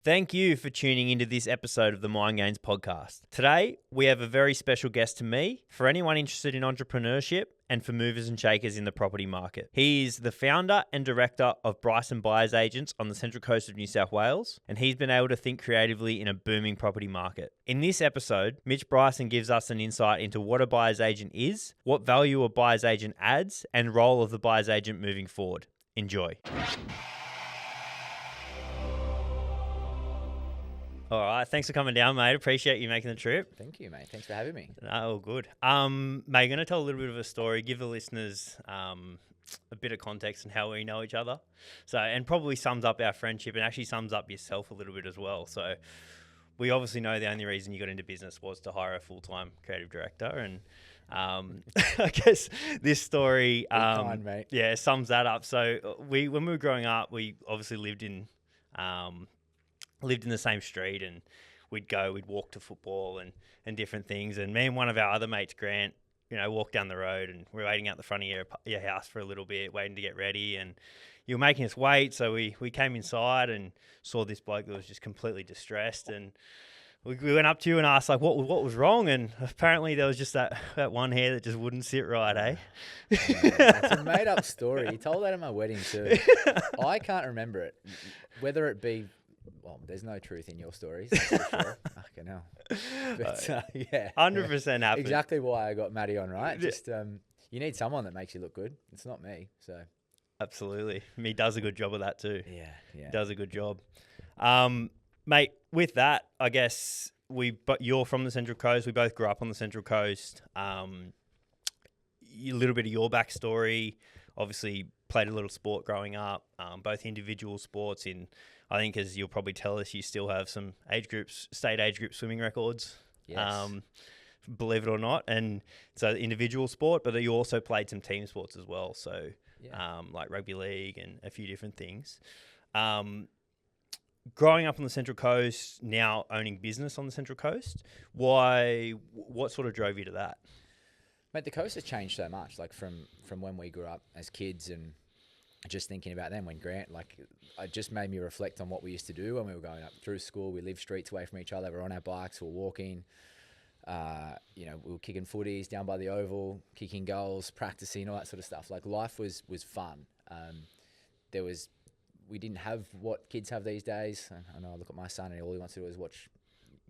Thank you for tuning into this episode of the Mind Gains podcast. Today, we have a very special guest to me for anyone interested in entrepreneurship and for movers and shakers in the property market. He is the founder and director of Bryson Buyers Agents on the Central Coast of New South Wales, and he's been able to think creatively in a booming property market. In this episode, Mitch Bryson gives us an insight into what a buyer's agent is, what value a buyer's agent adds, and role of the buyer's agent moving forward. Enjoy. All right, thanks for coming down, mate. Appreciate you making the trip. Thank you, mate. Thanks for having me. No, all good. Mate, you're going to tell a little bit of a story, give the listeners a bit of context on how we know each other. So, and probably sums up our friendship and actually sums up yourself a little bit as well. So, we obviously know the only reason you got into business was to hire a full-time creative director, and I guess this story, Mate. yeah, sums that up. So, when we were growing up, we obviously lived in the same street, and we'd walk to football and different things. And me and one of our other mates, Grant, walked down the road, and we were waiting out the front of your house for a little bit, waiting to get ready. And you were making us wait. So we came inside and saw this bloke that was just completely distressed. And we went up to you and asked, like, what was wrong? And apparently there was just that one hair that just wouldn't sit right, eh? It's a made up story. You told that at my wedding too. I can't remember it. Whether it be, well, there's no truth in your stories, that's for sure. Fucking hell. But yeah. 100% happened. Exactly why I got Maddie on, right? Just you need someone that makes you look good. It's not me, so. Absolutely. He does a good job of that too. Yeah. He does a good job. Mate, with that, I guess but you're from the Central Coast. We both grew up on the Central Coast. A little bit of your backstory. Obviously, played a little sport growing up, both individual sports. I think, as you'll probably tell us, you still have some state age group swimming records. Yes. Believe it or not. And so individual sport, but you also played some team sports as well. So, like rugby league and a few different things. Growing up on the Central Coast, now owning business on the Central Coast, what sort of drove you to that? Mate, the coast has changed so much, like from when we grew up as kids, and just thinking about them when Grant, like, it just made me reflect on what we used to do when we were going up through school. We lived streets away from each other. We were on our bikes, we were walking, we were kicking footies down by the oval, kicking goals, practicing, all that sort of stuff. Like, life was fun. We didn't have what kids have these days. I know I look at my son and all he wants to do is watch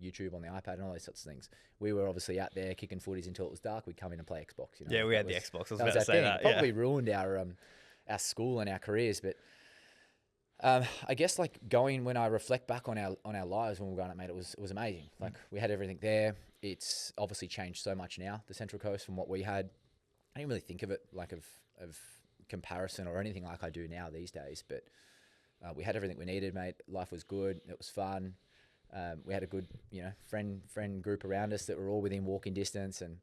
YouTube on the iPad and all those sorts of things. We were obviously out there kicking footies until it was dark. We'd come in and play Xbox. Yeah, we had the Xbox. I was about to say that. Probably ruined our school and our careers. But I guess, like, when I reflect back on our lives when we were growing up, mate, it was amazing. Like, we had everything there. It's obviously changed so much now, the Central Coast, from what we had. I didn't really think of it like of comparison or anything like I do now these days. But we had everything we needed, mate. Life was good. It was fun. We had a good, friend group around us that were all within walking distance, and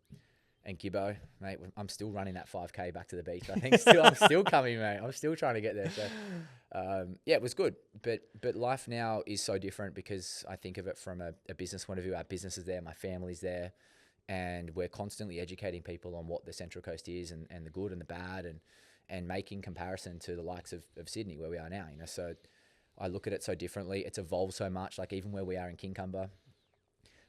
Gibbo, mate, I'm still running that 5K back to the beach. I think I'm still coming, mate. I'm still trying to get there. So, it was good. But life now is so different because I think of it from a business point of view. Our business is there, my family's there, and we're constantly educating people on what the Central Coast is and the good and the bad, and making comparison to the likes of Sydney, where we are now. So I look at it so differently. It's evolved so much. Like, even where we are in Kincumber,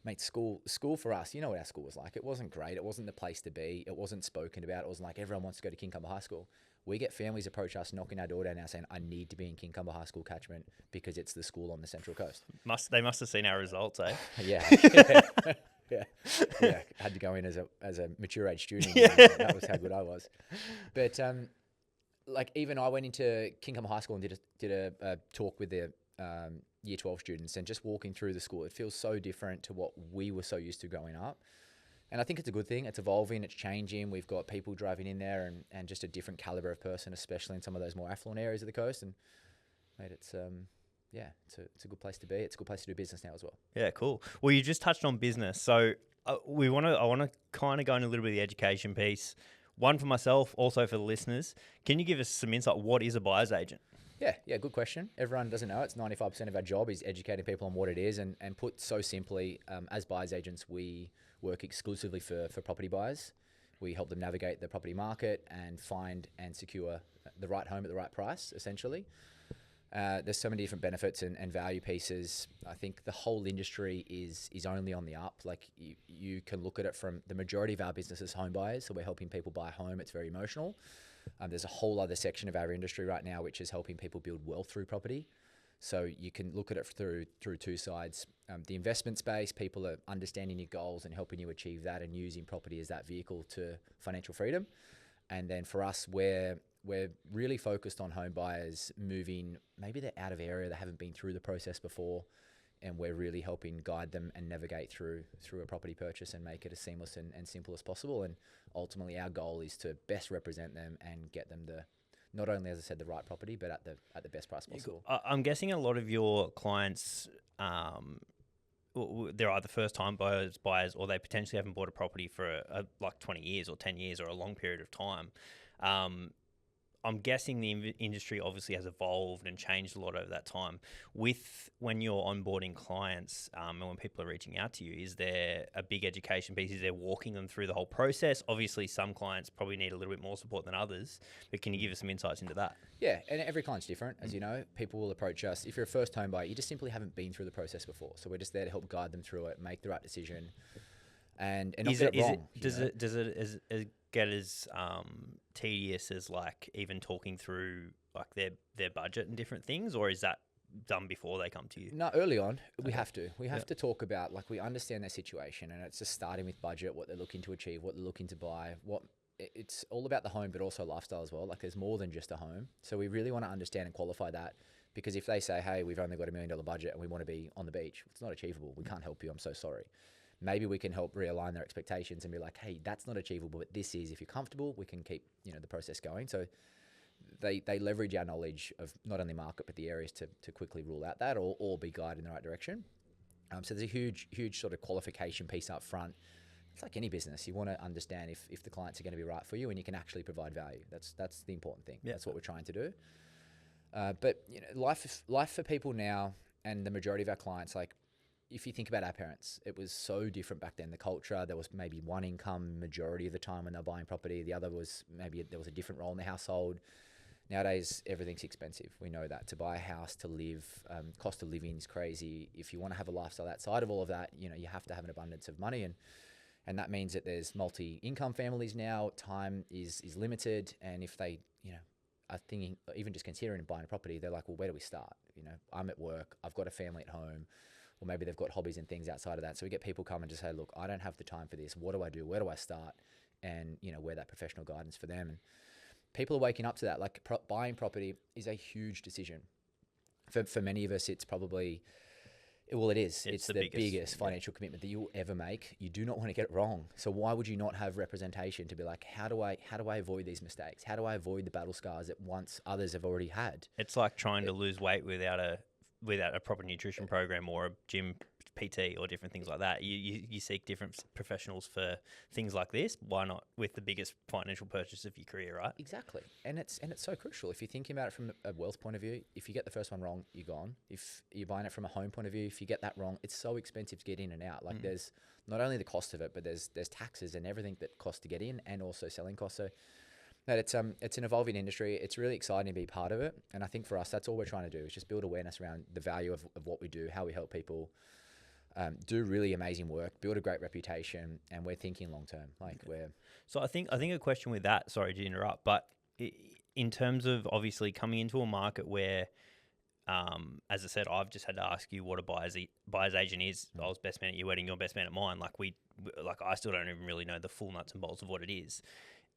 mate, school for us, you know what our school was like. It wasn't great. It wasn't the place to be. It wasn't spoken about. It wasn't like everyone wants to go to Kincumber High School. We get families approach us, knocking our door down now, saying, I need to be in Kincumber High School catchment because it's the school on the Central Coast. They must have seen our results, eh? Yeah. Had to go in as a mature age student. Yeah. That was how good I was. But like, even I went into Kincumber High School and did a talk with the Year 12 students, and just walking through the school, it feels so different to what we were so used to growing up. And I think it's a good thing. It's evolving, it's changing. We've got people driving in there and just a different caliber of person, especially in some of those more affluent areas of the coast. And mate, it's a good place to be. It's a good place to do business now as well. Yeah, cool. Well, you just touched on business, so I want to kind of go into a little bit of the education piece. One for myself, also for the listeners. Can you give us some insight? What is a buyer's agent? Yeah, good question. Everyone doesn't know. It's 95% of our job is educating people on what it is. And put so simply, as buyer's agents, we work exclusively for property buyers. We help them navigate the property market and find and secure the right home at the right price, essentially. There's so many different benefits and value pieces. I think the whole industry is only on the up. Like you can look at it from the majority of our business is home buyers. So we're helping people buy a home. It's very emotional. There's a whole other section of our industry right now, which is helping people build wealth through property. So you can look at it through two sides. The investment space, people are understanding your goals and helping you achieve that and using property as that vehicle to financial freedom. And then for us, we're really focused on home buyers moving, maybe they're out of area, they haven't been through the process before, and we're really helping guide them and navigate through a property purchase and make it as seamless and simple as possible. And ultimately our goal is to best represent them and get them not only, as I said, the right property, but at the best price possible. I'm guessing a lot of your clients, they're either first-time buyers, or they potentially haven't bought a property for like 20 years or 10 years or a long period of time. I'm guessing the industry obviously has evolved and changed a lot over that time. When you're onboarding clients and when people are reaching out to you, is there a big education piece? Is there walking them through the whole process? Obviously, some clients probably need a little bit more support than others, but can you give us some insights into that? Yeah, and every client's different. As you know, people will approach us. If you're a first home buyer, you just simply haven't been through the process before. So we're just there to help guide them through it, make the right decision, and not get it wrong. Does it get as tedious as like even talking through like their budget and different things, or is that done before they come to you? No, early on we have to talk about, like, we understand their situation, and it's just starting with budget, what they're looking to achieve, what they're looking to buy, it's all about the home, but also lifestyle as well. Like there's more than just a home. So we really want to understand and qualify that, because if they say, hey, we've only got $1 million budget and we want to be on the beach, it's not achievable. We can't help you. I'm so sorry. Maybe we can help realign their expectations and be like, hey, that's not achievable, but this is. If you're comfortable, we can keep the process going. So they leverage our knowledge of not only market, but the areas to quickly rule out that or be guided in the right direction. So there's a huge sort of qualification piece up front. It's like any business. You want to understand if the clients are going to be right for you and you can actually provide value. That's the important thing. Yeah. That's what we're trying to do. But life for people now, and the majority of our clients, like, if you think about our parents, it was so different back then. The culture, there was maybe one income majority of the time when they're buying property. The other was maybe there was a different role in the household. Nowadays, everything's expensive. We know that. To buy a house, to live, cost of living is crazy. If you want to have a lifestyle outside of all of that, you have to have an abundance of money. And that means that there's multi-income families now. Time is limited. And if they, are thinking, even just considering buying a property, they're like, well, where do we start? I'm at work. I've got a family at home. Or maybe they've got hobbies and things outside of that. So we get people come and just say, look, I don't have the time for this. What do I do? Where do I start? And, we're that professional guidance for them. And people are waking up to that. Like buying property is a huge decision. For many of us, it's probably, well, it is. It's the biggest financial commitment that you'll ever make. You do not want to get it wrong. So why would you not have representation to be like, how do I avoid these mistakes? How do I avoid the battle scars that once others have already had? It's like trying to lose weight without a proper nutrition program or a gym PT or different things like that. You seek different professionals for things like this. Why not with the biggest financial purchase of your career, right? Exactly. And it's so crucial. If you're thinking about it from a wealth point of view, if you get the first one wrong, you're gone. If you're buying it from a home point of view, if you get that wrong, it's so expensive to get in and out. Like there's not only the cost of it, but there's taxes and everything that costs to get in, and also selling costs. So it's an evolving industry. It's really exciting to be part of it. And I think for us, that's all we're trying to do, is just build awareness around the value of what we do, how we help people do really amazing work, build a great reputation, and we're thinking long term. So I think a question with that, sorry to interrupt, but in terms of obviously coming into a market where, as I said, I've just had to ask you what a buyer's agent is. I was best man at your wedding, you're best man at mine. I still don't even really know the full nuts and bolts of what it is.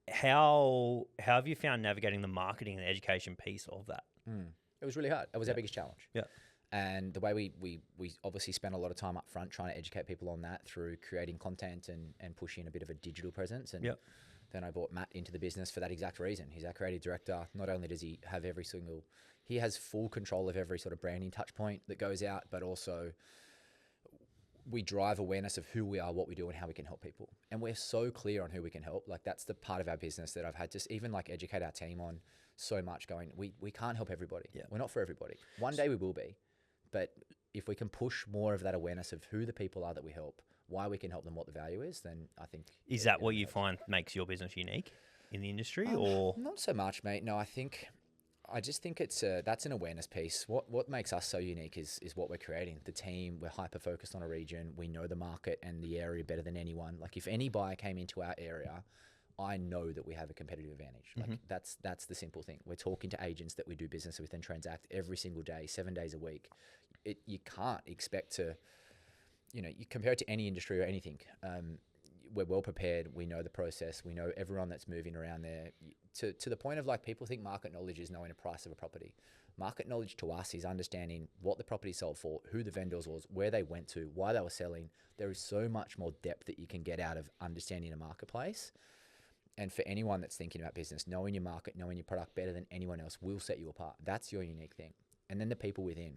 How have you found navigating the marketing and the education piece of that? It was really hard. It was our biggest challenge. Yeah. And the way we obviously spent a lot of time up front trying to educate people on that through creating content and pushing a bit of a digital presence. And then I brought Matt into the business for that exact reason. He's our creative director. Not only does he have he has full control of every sort of branding touch point that goes out, but also we drive awareness of who we are, what we do, and how we can help people. And we're so clear on who we can help. Like that's the part of our business that I've had to even educate our team on so much, going, we can't help everybody. Yeah. We're not for everybody. One day we will be. But if we can push more of that awareness of who the people are that we help, why we can help them, what the value is, then I think... Is that what you find makes your business unique in the industry, or...? Not so much, mate. No, I think I just think that's an awareness piece. What makes us so unique is what we're creating. The team, we're hyper focused on a region. We know the market and the area better than anyone. Like if any buyer came into our area, I know that we have a competitive advantage. Like that's the simple thing. We're talking to agents that we do business with and transact every single day, 7 days a week. You can't expect to, you compare it to any industry or anything. We're well prepared. We know the process. We know everyone that's moving around there. To the point of like people think market knowledge is knowing the price of a property. Market knowledge to us is understanding what the property sold for, who the vendors was, where they went to, why they were selling. There is so much more depth that you can get out of understanding a marketplace. And for anyone that's thinking about business, knowing your market, knowing your product better than anyone else will set you apart. That's your unique thing. And then the people within.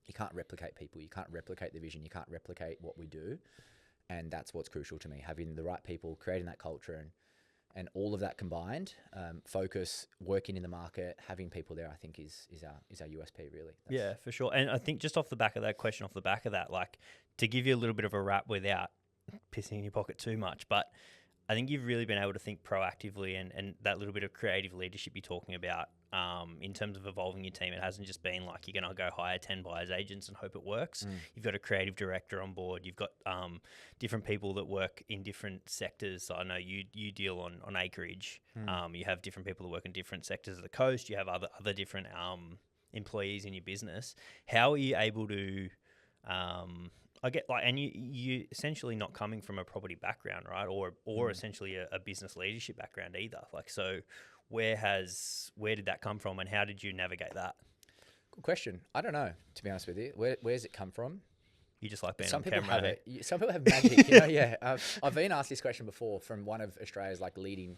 You can't replicate people. You can't replicate the vision. You can't replicate what we do. And that's what's crucial to me, having the right people, creating that culture and all of that combined, focus, working in the market, having people there, I think is our USP really. Yeah, for sure. And I think just off the back of that question, like to give you a little bit of a wrap without pissing in your pocket too much, but I think you've really been able to think proactively and that little bit of creative leadership you're talking about in terms of evolving your team. It hasn't just been like you're going to go hire 10 buyers agents and hope it works. You've got a creative director on board. You've got different people that work in different sectors. So I know you deal on acreage. You have different people that work in different sectors of the coast. You have other different employees in your business. How are you able to I get like, and you essentially not coming from a property background, right? Or essentially a business leadership background either. Like, so where did that come from and how did you navigate that? Good question. I don't know, to be honest with you. Where's it come from? You just like being Some on people camera. have it. Some people have magic, yeah. I've been asked this question before from one of Australia's like leading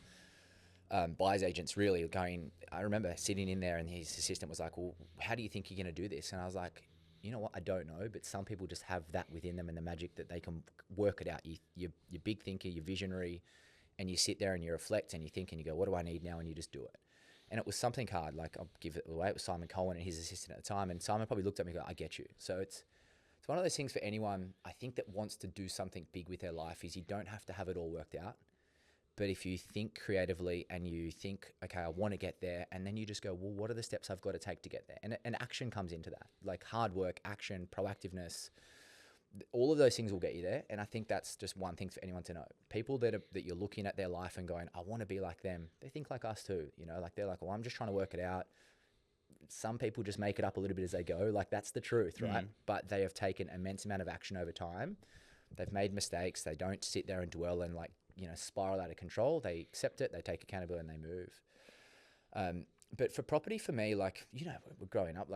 buyers agents really going, I remember sitting in there and his assistant was like, well, how do you think you're going to do this? And I was like, you know what? I don't know, but some people just have that within them and the magic that they can work it out. You're big thinker, you're visionary, and you sit there and you reflect and you think and you go, what do I need now? And you just do it. And it was something hard. Like I'll give it away. It was Simon Cohen and his assistant at the time. And Simon probably looked at me and go, I get you. So it's one of those things for anyone, I think, that wants to do something big with their life is you don't have to have it all worked out. But if you think creatively and you think, okay, I want to get there, and then you just go, well, what are the steps I've got to take to get there? And action comes into that, like hard work, action, proactiveness, all of those things will get you there. And I think that's just one thing for anyone to know. People that you're looking at their life and going, I want to be like them. They think like us too, like they're like, well, I'm just trying to work it out. Some people just make it up a little bit as they go. Like that's the truth, right? But they have taken immense amount of action over time. They've made mistakes. They don't sit there and dwell and spiral out of control. They accept it, they take accountability and they move. But for property, for me, we're growing up,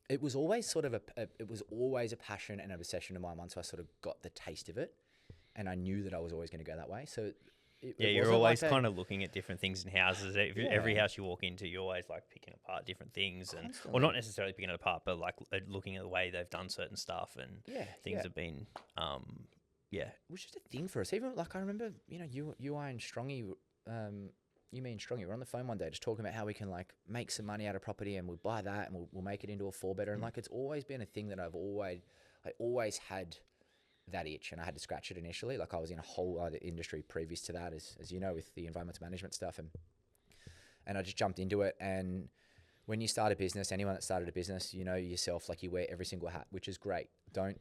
it was always a passion and an obsession of mine once I sort of got the taste of it. And I knew that I was always going to go that way. So you're always kind of looking at different things in houses. Every house you walk into, you're always like picking apart different things, or not necessarily picking it apart, but like looking at the way they've done certain stuff and things have been, it was just a thing for us. Even like I remember, you and Strongy, me and Strongy were on the phone one day just talking about how we can like make some money out of property and we'll buy that and we'll make it into a 4-bedder. And like it's always been a thing that I always had that itch, and I had to scratch it initially. Like I was in a whole other industry previous to that, as you know, with the environmental management stuff, and I just jumped into it. And when you start a business, anyone that started a business, yourself, like you wear every single hat, which is great. Don't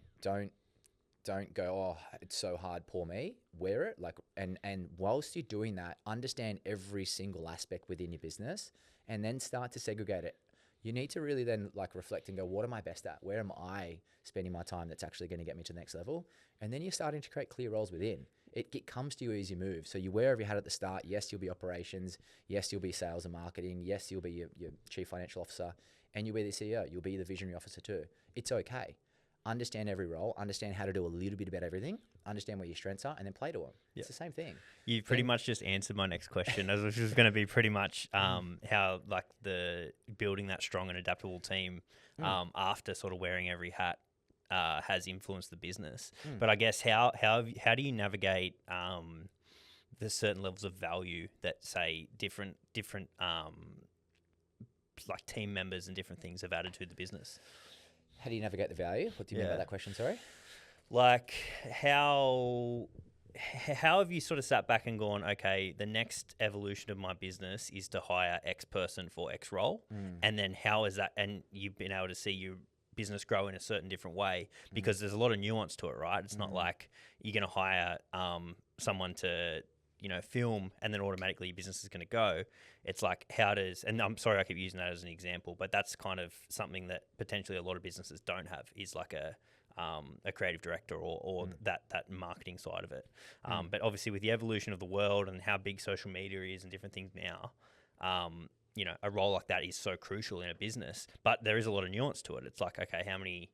go, oh, it's so hard, poor me. Wear it, and whilst you're doing that, understand every single aspect within your business, and then start to segregate it. You need to really then reflect and go, what am I best at? Where am I spending my time that's actually going to get me to the next level? And then you're starting to create clear roles within. It comes to you as you move. So you wear every hat at the start. Yes, you'll be operations. Yes, you'll be sales and marketing. Yes, you'll be your chief financial officer. And you'll be the CEO. You'll be the visionary officer too. It's okay. Understand every role, understand how to do a little bit about everything, understand where your strengths are, and then play to them. Yep. It's the same thing. You pretty much just answered my next question, which was going to be pretty much how the building that strong and adaptable team after sort of wearing every hat has influenced the business. But I guess how do you navigate the certain levels of value that say different like team members and different things have added to the business? How do you navigate the value? What do you mean by that question, sorry? Like how how have you sort of sat back and gone, okay, the next evolution of my business is to hire X person for X role, and then how is that? And you've been able to see your business grow in a certain different way because there's a lot of nuance to it, right? It's not like you're going to hire someone to film and then automatically your business is going to go. It's like, how does, and I'm sorry I keep using that as an example, but that's kind of something that potentially a lot of businesses don't have, is like a creative director or that marketing side of it. But obviously with the evolution of the world and how big social media is and different things now, a role like that is so crucial in a business, but there is a lot of nuance to it. It's like, okay, how many,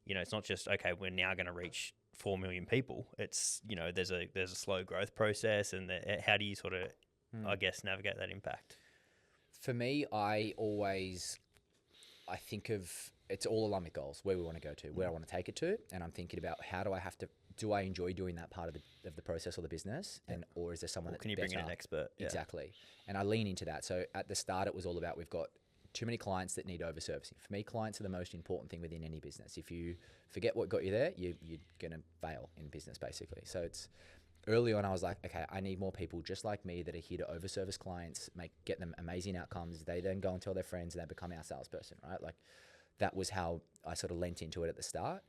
it's not just, okay, we're now going to reach 4 million people. It's, there's a slow growth process, and how do you sort of, I guess, navigate that impact? For me, I think of, it's all aligned with goals, where we want to go to, where I want to take it to. And I'm thinking about, do I enjoy doing that part of the process or the business? Or is there someone that's can you bring in an expert? Exactly. And I lean into that. So at the start, it was all about, we've got too many clients that need over servicing. For me, clients are the most important thing within any business. If you forget what got you there, you're going to fail in business, basically. So it's early on, I was like, okay, I need more people just like me that are here to over service clients, get them amazing outcomes. They then go and tell their friends and they become our salesperson, right? Like, that was how I sort of lent into it at the start.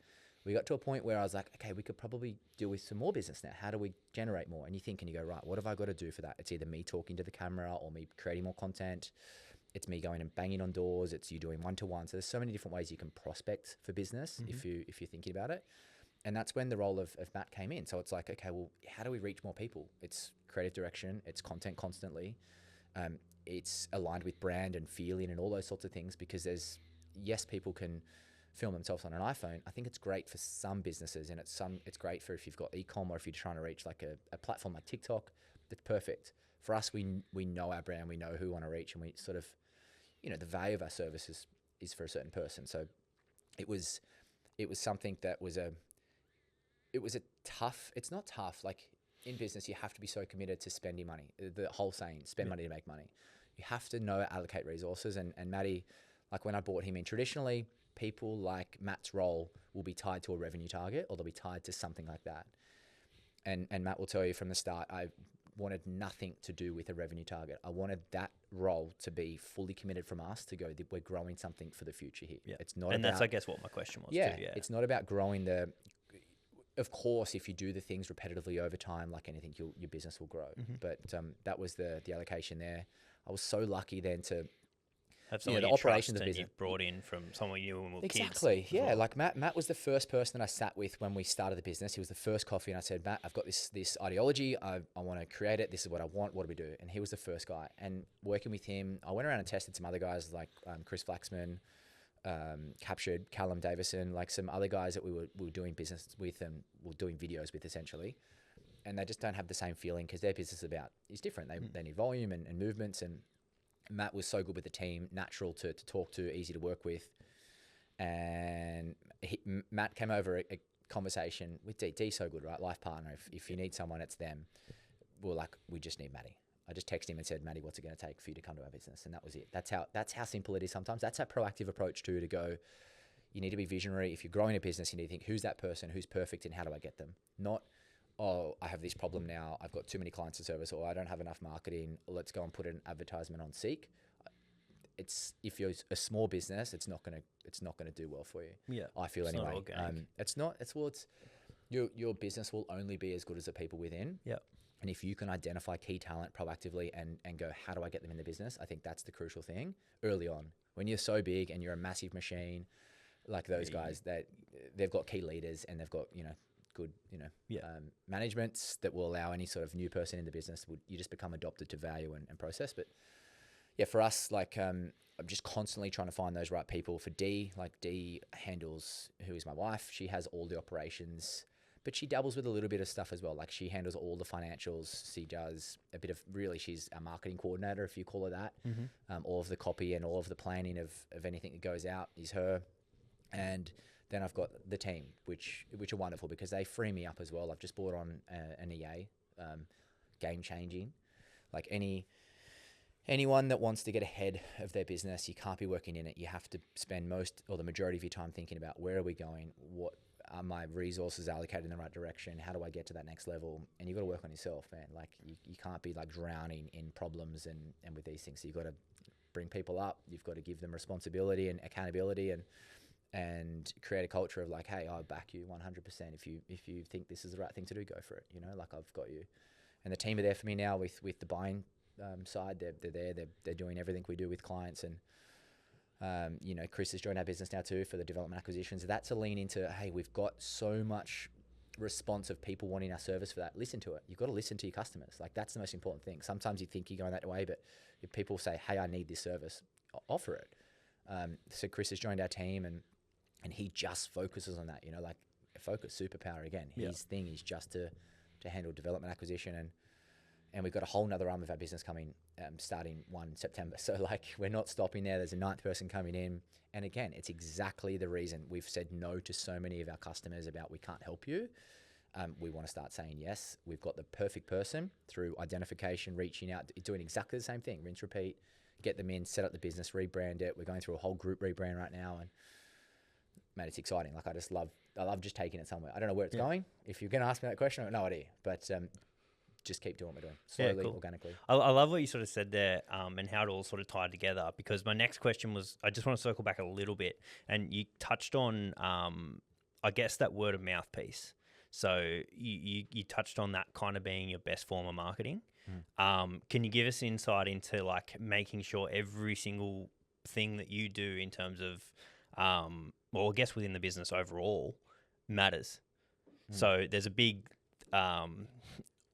We got to a point where I was like, okay, we could probably deal with some more business now. How do we generate more? And you think and you go, right, what have I got to do for that? It's either me talking to the camera or me creating more content. It's me going and banging on doors. It's you doing one-to-one. So there's so many different ways you can prospect for business if you're thinking about it. And that's when the role of Matt came in. So it's like, okay, well, how do we reach more people? It's creative direction. It's content constantly. It's aligned with brand and feeling and all those sorts of things, because yes, people can film themselves on an iPhone. I think it's great for some businesses, and it's great for if you've got e-com or if you're trying to reach like a platform like TikTok. That's perfect. For us, we know our brand, we know who we want to reach, and we sort of, the value of our services is for a certain person. So it was something that was it's not tough. Like in business, you have to be so committed to spending money. The whole saying, spend money to make money. You have to know allocate resources. And Matty, like when I brought him in, traditionally, people like Matt's role will be tied to a revenue target, or they'll be tied to something like that. And Matt will tell you from the start, I wanted nothing to do with a revenue target. I wanted that role to be fully committed from us to go, we're growing something for the future here. Yeah. It's not and that's, I guess, what my question was too. Yeah. It's not about growing of course, if you do the things repetitively over time, like anything, your business will grow. But that was the allocation there. I was so lucky then to have someone the operations of business you've brought in from someone you and kids. Exactly. Yeah. Well. Like Matt was the first person that I sat with when we started the business. He was the first coffee, and I said, Matt, I've got this ideology. I want to create it. This is what I want. What do we do? And he was the first guy. And working with him, I went around and tested some other guys like Chris Flaxman, captured Callum Davison, like some other guys that we were doing business with and were doing videos with essentially. And they just don't have the same feeling because their business is different. They need volume and movements. And Matt was so good with the team, natural to talk to, easy to work with. And Matt came over a conversation with D. D's so good, right? Life partner. If you need someone, it's them. We're like, we just need Matty. I just texted him and said, Matty, what's it going to take for you to come to our business? And that was it. That's how simple it is sometimes. That's a proactive approach too, to go, you need to be visionary. If you're growing a business, you need to think, who's that person? Who's perfect? And how do I get them? Not, oh, I have this problem now. I've got too many clients to service, or I don't have enough marketing. Let's go and put an advertisement on Seek. If you're a small business, it's not going to do well for you. Yeah, I feel anyway. Not organic. It's your business will only be as good as the people within. Yeah. And if you can identify key talent proactively and go, how do I get them in the business? I think that's the crucial thing early on. When you're so big and you're a massive machine, like those guys, that they've got key leaders and they've got good managements that will allow any sort of new person in the business. You just become adopted to value and process. But yeah, for us, like I'm just constantly trying to find those right people. For D, like D handles, who is my wife, she has all the operations. But she dabbles with a little bit of stuff as well. Like she handles all the financials. She does a bit of, really, she's a marketing coordinator, if you call her that. All of the copy and all of the planning of anything that goes out is her. And then I've got the team, which are wonderful because they free me up as well. I've just brought on an EA, game changing. Like anyone that wants to get ahead of their business, you can't be working in it. You have to spend most or the majority of your time thinking about, where are we going? What my resources allocated in the right direction? How do I get to that next level? And you've got to work on yourself, man. Like you can't be like drowning in problems and with these things. So you've got to bring people up. You've got to give them responsibility and accountability and create a culture of like, hey, I'll back you 100%. If you think this is the right thing to do, go for it. You know, like I've got you. And the team are there for me now with the buying side. They're there. They're doing everything we do with clients. And you know, Chris has joined our business now too for the development acquisitions. That's a lean into, hey, we've got so much response of people wanting our service for that. Listen to it. You've got to listen to your customers. Like that's the most important thing. Sometimes you think you're going that way, but if people say, hey, I need this service, offer it. So Chris has joined our team and he just focuses on that, you know, like focus, superpower again. His thing is just to handle development acquisition and we've got a whole nother arm of our business coming starting 1 September. So like we're not stopping there. There's a 9th person coming in. And again, it's exactly the reason we've said no to so many of our customers about we can't help you. We want to start saying yes. We've got the perfect person through identification, reaching out, doing exactly the same thing. Rinse, repeat, get them in, set up the business, rebrand it. We're going through a whole group rebrand right now. And man, it's exciting. Like I love just taking it somewhere. I don't know where it's going. If you're going to ask me that question, I have no idea. But just keep doing what we're doing slowly, organically. I love what you sort of said there and how it all sort of tied together, because my next question was, I just want to circle back a little bit, and you touched on, I guess, that word of mouth piece. So you touched on that kind of being your best form of marketing. Can you give us insight into like making sure every single thing that you do in terms of, well, I guess within the business overall matters? So there's a big,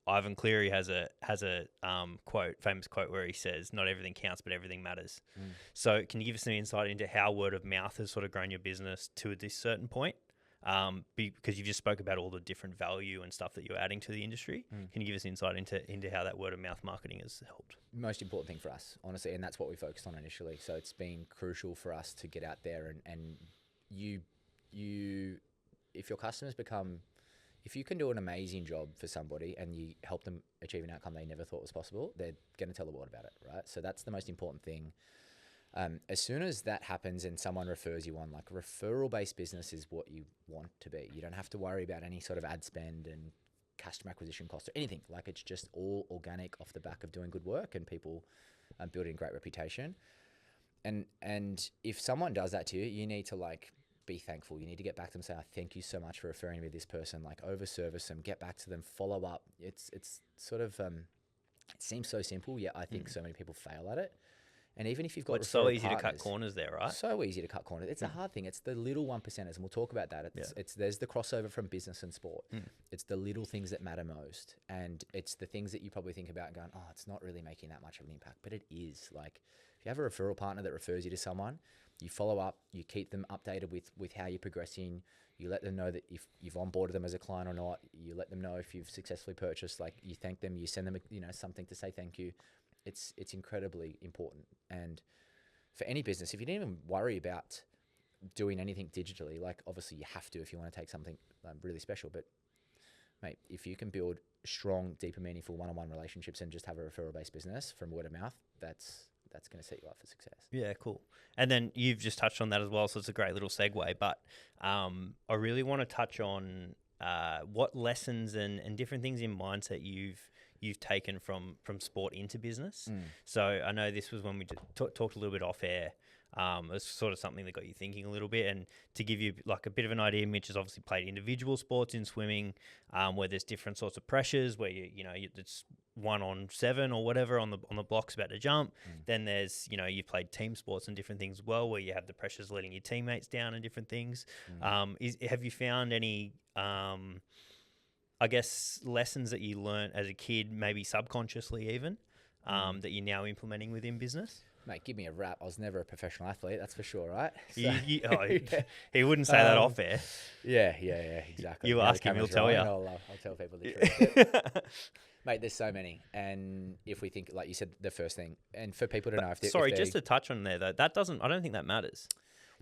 Ivan Cleary has a famous quote where he says, "Not everything counts, but everything matters." So can you give us some insight into how word of mouth has sort of grown your business to this certain point? Because you just spoke about all the different value and stuff that you're adding to the industry. Can you give us insight into how that word of mouth marketing has helped? Most important thing for us, honestly, and that's what we focused on initially. So it's been crucial for us to get out there and if your customers if you can do an amazing job for somebody and you help them achieve an outcome they never thought was possible, they're going to tell the world about it, right? So that's the most important thing. As soon as that happens and someone refers you on, like referral-based business is what you want to be. You don't have to worry about any sort of ad spend and customer acquisition cost or anything. Like it's just all organic off the back of doing good work and people building a great reputation. And if someone does that to you, you need to like be thankful. You need to get back to them and say, "I thank you so much for referring me to this person." Like over service them, get back to them, follow up. It's sort of it seems so simple, yet I think so many people fail at it. And even if you've got it's so easy partners, to cut corners there, right? So easy to cut corners. It's a hard thing. It's the little 1%ers, and we'll talk about that. There's the crossover from business and sport. It's the little things that matter most, and it's the things that you probably think about and going, "Oh, it's not really making that much of an impact," but it is. Like if you have a referral partner that refers you to someone, you follow up, you keep them updated with how you're progressing. You let them know that if you've onboarded them as a client or not. You let them know if you've successfully purchased. Like you thank them, you send them something to say thank you. It's incredibly important. And for any business, if you didn't even worry about doing anything digitally, like obviously you have to if you want to take something really special. But mate, if you can build strong, deeper, meaningful one-on-one relationships and just have a referral-based business from word of mouth, that's going to set you up for success. Yeah, cool. And then you've just touched on that as well, so it's a great little segue. But I really want to touch on what lessons and different things in mindset you've taken from sport into business. So I know this was when we talked a little bit off air. It's sort of something that got you thinking a little bit. And to give you like a bit of an idea, Mitch has obviously played individual sports in swimming, where there's different sorts of pressures, where it's 1-on-7 or whatever on the blocks about to jump. Then there's you've played team sports and different things as well, where you have the pressures letting your teammates down and different things. Have you found any I guess lessons that you learned as a kid, maybe subconsciously even, that you're now implementing within business? Mate, give me a rap. I was never a professional athlete, that's for sure, right? So, he wouldn't say that off air. Yeah, exactly. You ask him, he'll tell you. I'll tell people the truth. Mate, there's so many. And if we think, like you said, the first thing, and for people to know if they're... just to touch on there, though, I don't think that matters.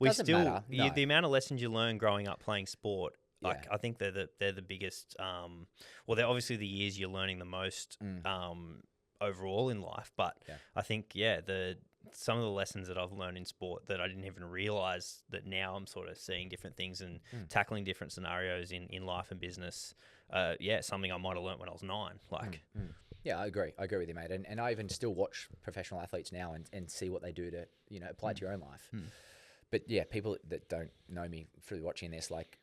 Matter, no. The amount of lessons you learn growing up playing sport, like I think they're the biggest. Well, they're obviously the years you're learning the most overall in life. But I think some of the lessons that I've learned in sport that I didn't even realize that now I'm sort of seeing different things and tackling different scenarios in life and business. Something I might have learned when I was 9. Yeah, I agree with you, mate. And I even still watch professional athletes now and see what they do to, apply to your own life. But yeah, people that don't know me through watching this, like,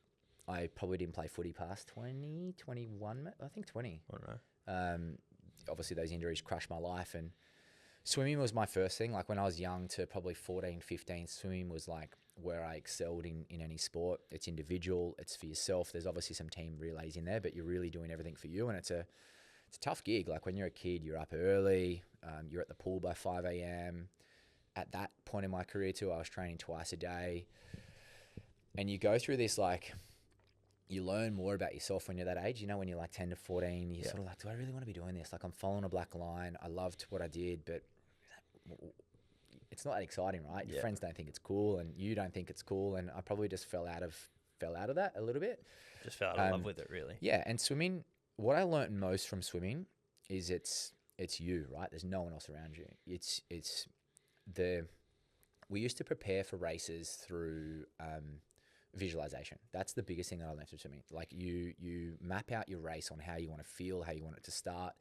I probably didn't play footy past 20, 21, I think 20. I don't know. Obviously those injuries crushed my life, and swimming was my first thing. Like when I was young to probably 14, 15, swimming was like where I excelled in any sport. It's individual, it's for yourself. There's obviously some team relays in there, but you're really doing everything for you. And it's a tough gig. Like when you're a kid, you're up early, you're at the pool by 5 a.m. At that point in my career too, I was training twice a day. And you go through this, like, you learn more about yourself when you're that age. When you're like 10 to 14, you're sort of like, do I really want to be doing this? Like, I'm following a black line. I loved what I did, but it's not that exciting, right? Your friends don't think it's cool, and you don't think it's cool. And I probably just fell out of that a little bit. Just fell out of love with it, really. Yeah, and swimming, what I learned most from swimming is it's you, right? There's no one else around you. We used to prepare for races through visualization. That's the biggest thing that I learned from swimming. Like you map out your race on how you want to feel, how you want it to start.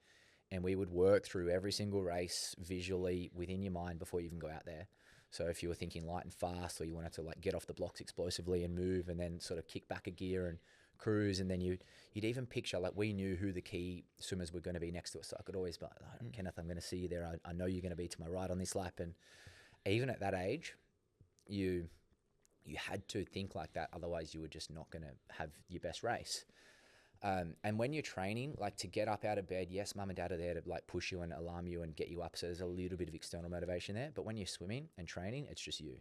And we would work through every single race visually within your mind before you even go out there. So if you were thinking light and fast, or you wanted to like get off the blocks explosively and move, and then sort of kick back a gear and cruise, and then you'd even picture, like, we knew who the key swimmers were going to be next to us. So I could always be like, Kenneth, I'm going to see you there. I know you're going to be to my right on this lap. And even at that age, you had to think like that. Otherwise you were just not going to have your best race. And when you're training, like, to get up out of bed, yes, mum and dad are there to like push you and alarm you and get you up. So there's a little bit of external motivation there. But when you're swimming and training, it's just you.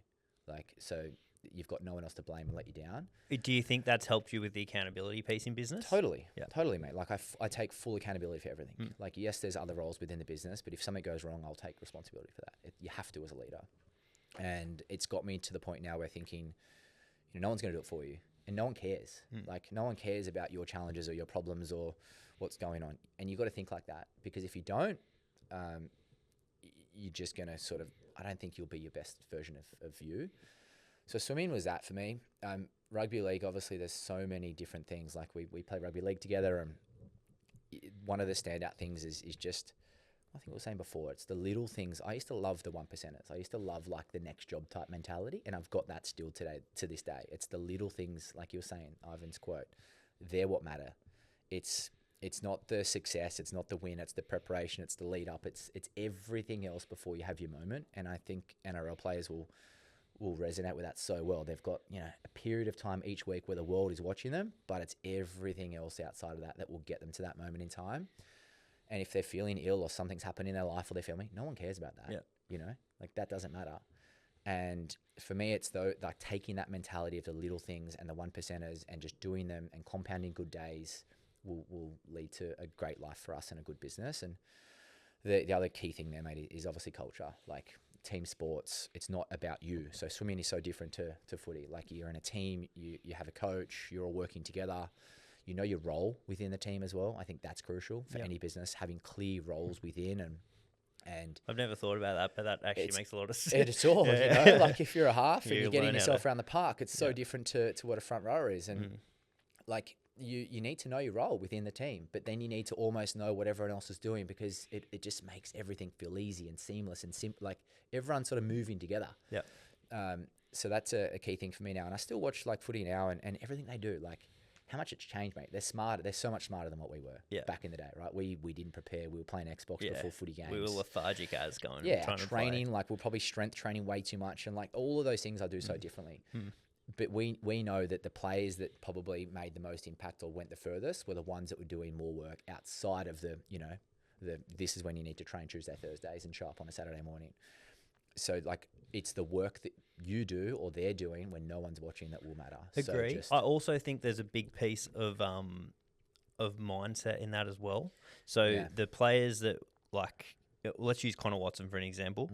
Like, so you've got no one else to blame and let you down. Do you think that's helped you with the accountability piece in business? Totally. Yeah. Totally, mate. Like I take full accountability for everything. Like, yes, there's other roles within the business, but if something goes wrong, I'll take responsibility for that. You have to as a leader. And it's got me to the point now where thinking, no one's going to do it for you. And no one cares. Like, no one cares about your challenges or your problems or what's going on. And you've got to think like that, because if you don't, you're just going to sort of, I don't think you'll be your best version of you. So swimming was that for me. Rugby league, obviously there's so many different things. Like we play rugby league together, and one of the standout things is just, I think we were saying before, it's the little things. I used to love the 1%ers. I used to love like the next job type mentality, and I've got that still today, to this day. It's the little things, like you were saying, Ivan's quote, they're what matter. It's not the success, it's not the win, it's the preparation, it's the lead up, it's everything else before you have your moment. And I think NRL players will resonate with that so well. They've got, a period of time each week where the world is watching them, but it's everything else outside of that will get them to that moment in time. And if they're feeling ill or something's happened in their life or their family, no one cares about that. Yeah. Like, that doesn't matter. And for me, it's like taking that mentality of the little things and the 1%ers and just doing them and compounding good days will lead to a great life for us and a good business. And the other key thing there, mate, is obviously culture. Like, team sports, it's not about you. So swimming is so different to footy. Like, you're in a team, you have a coach, you're all working together. You know your role within the team as well. I think that's crucial for any business, having clear roles within. And I've never thought about that, but that actually makes a lot of sense. It's all, like, if you're a half and you're getting yourself around the park, it's so different to what a front rower is. And like, you need to know your role within the team, but then you need to almost know what everyone else is doing, because it just makes everything feel easy and seamless and simple. Like, everyone's sort of moving together. Yeah. So that's a key thing for me now. And I still watch like footy now and everything they do, like, how much it's changed, mate. They're smarter. They're so much smarter than what we were back in the day, right? We didn't prepare. We were playing Xbox before footy games. We were lethargic as going. Training, like, we're probably strength training way too much, and like all of those things I do so differently. But we know that the players that probably made the most impact or went the furthest were the ones that were doing more work outside of the this is when you need to train Tuesday, Thursdays, and show up on a Saturday morning. So like, it's the work that you do or they're doing when no one's watching that will matter. Agree. I also think there's a big piece of mindset in that as well. So the players that, like, let's use Connor Watson for an example.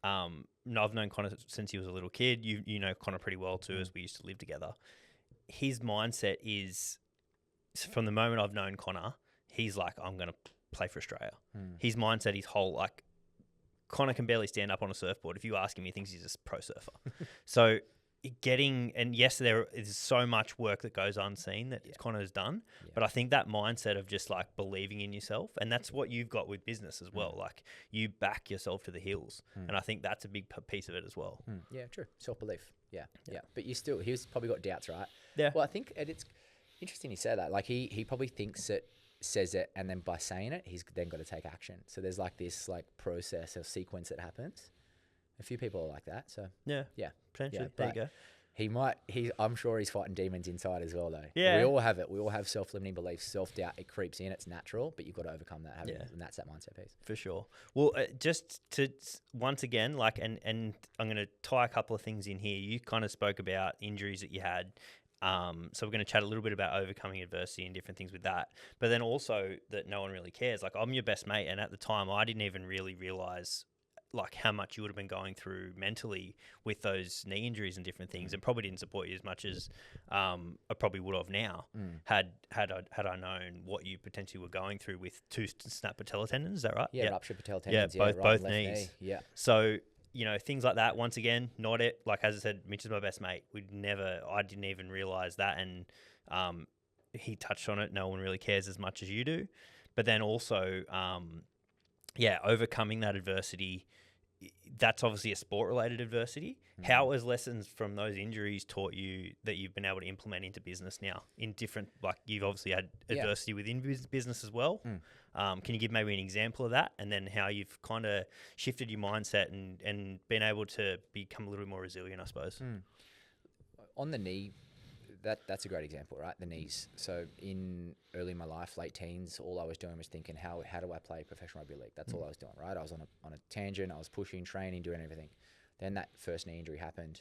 I've known Connor since he was a little kid. You know Connor pretty well too, as we used to live together. His mindset is, from the moment I've known Connor, he's like, I'm going to play for Australia. His mindset, his whole, like, Connor can barely stand up on a surfboard. If you ask him, he thinks he's a pro surfer. So and yes, there is so much work that goes unseen that Connor's done, but I think that mindset of just like believing in yourself, and that's what you've got with business as well. Like you back yourself to the hills, and I think that's a big piece of it as well. Yeah, true. Self-belief. Yeah. But he's probably got doubts, right? Yeah. Well, I think it's interesting you say that. Like he probably thinks it, says it, and then by saying it, he's then got to take action. So there's like this like process or sequence that happens. A few people are like that. So yeah, potentially. There you go. I'm sure he's fighting demons inside as well, though. Yeah. We all have it. We all have self-limiting beliefs, self-doubt. It creeps in. It's natural, but you've got to overcome that. And that's that mindset piece. For sure. Well, just to once again, like, and I'm going to tie a couple of things in here. You kind of spoke about injuries that you had. So we're going to chat a little bit about overcoming adversity and different things with that. But then also that no one really cares. Like, I'm your best mate, and at the time, I didn't even really realize like how much you would have been going through mentally with those knee injuries and different things, and probably didn't support you as much as I probably would have now had I known what you potentially were going through with 2 snap patella tendons. Is that right? Yeah, ruptured patella tendons. Yeah, both right knees. Knee. Yeah. So, you know, things like that, once again, not it. Like, as I said, Mitch is my best mate. I didn't even realize that. And he touched on it. No one really cares as much as you do. But then also, overcoming that adversity, that's obviously a sport-related adversity. How has lessons from those injuries taught you that you've been able to implement into business now in different, like you've obviously had adversity within business as well. Can you give maybe an example of that, and then how you've kind of shifted your mindset and been able to become a little bit more resilient, I suppose? On the knee, that's a great example, right? The knees. So early in my life, late teens, all I was doing was thinking, how do I play professional rugby league? That's all I was doing, right? I was on a tangent. I was pushing, training, doing everything. Then that first knee injury happened,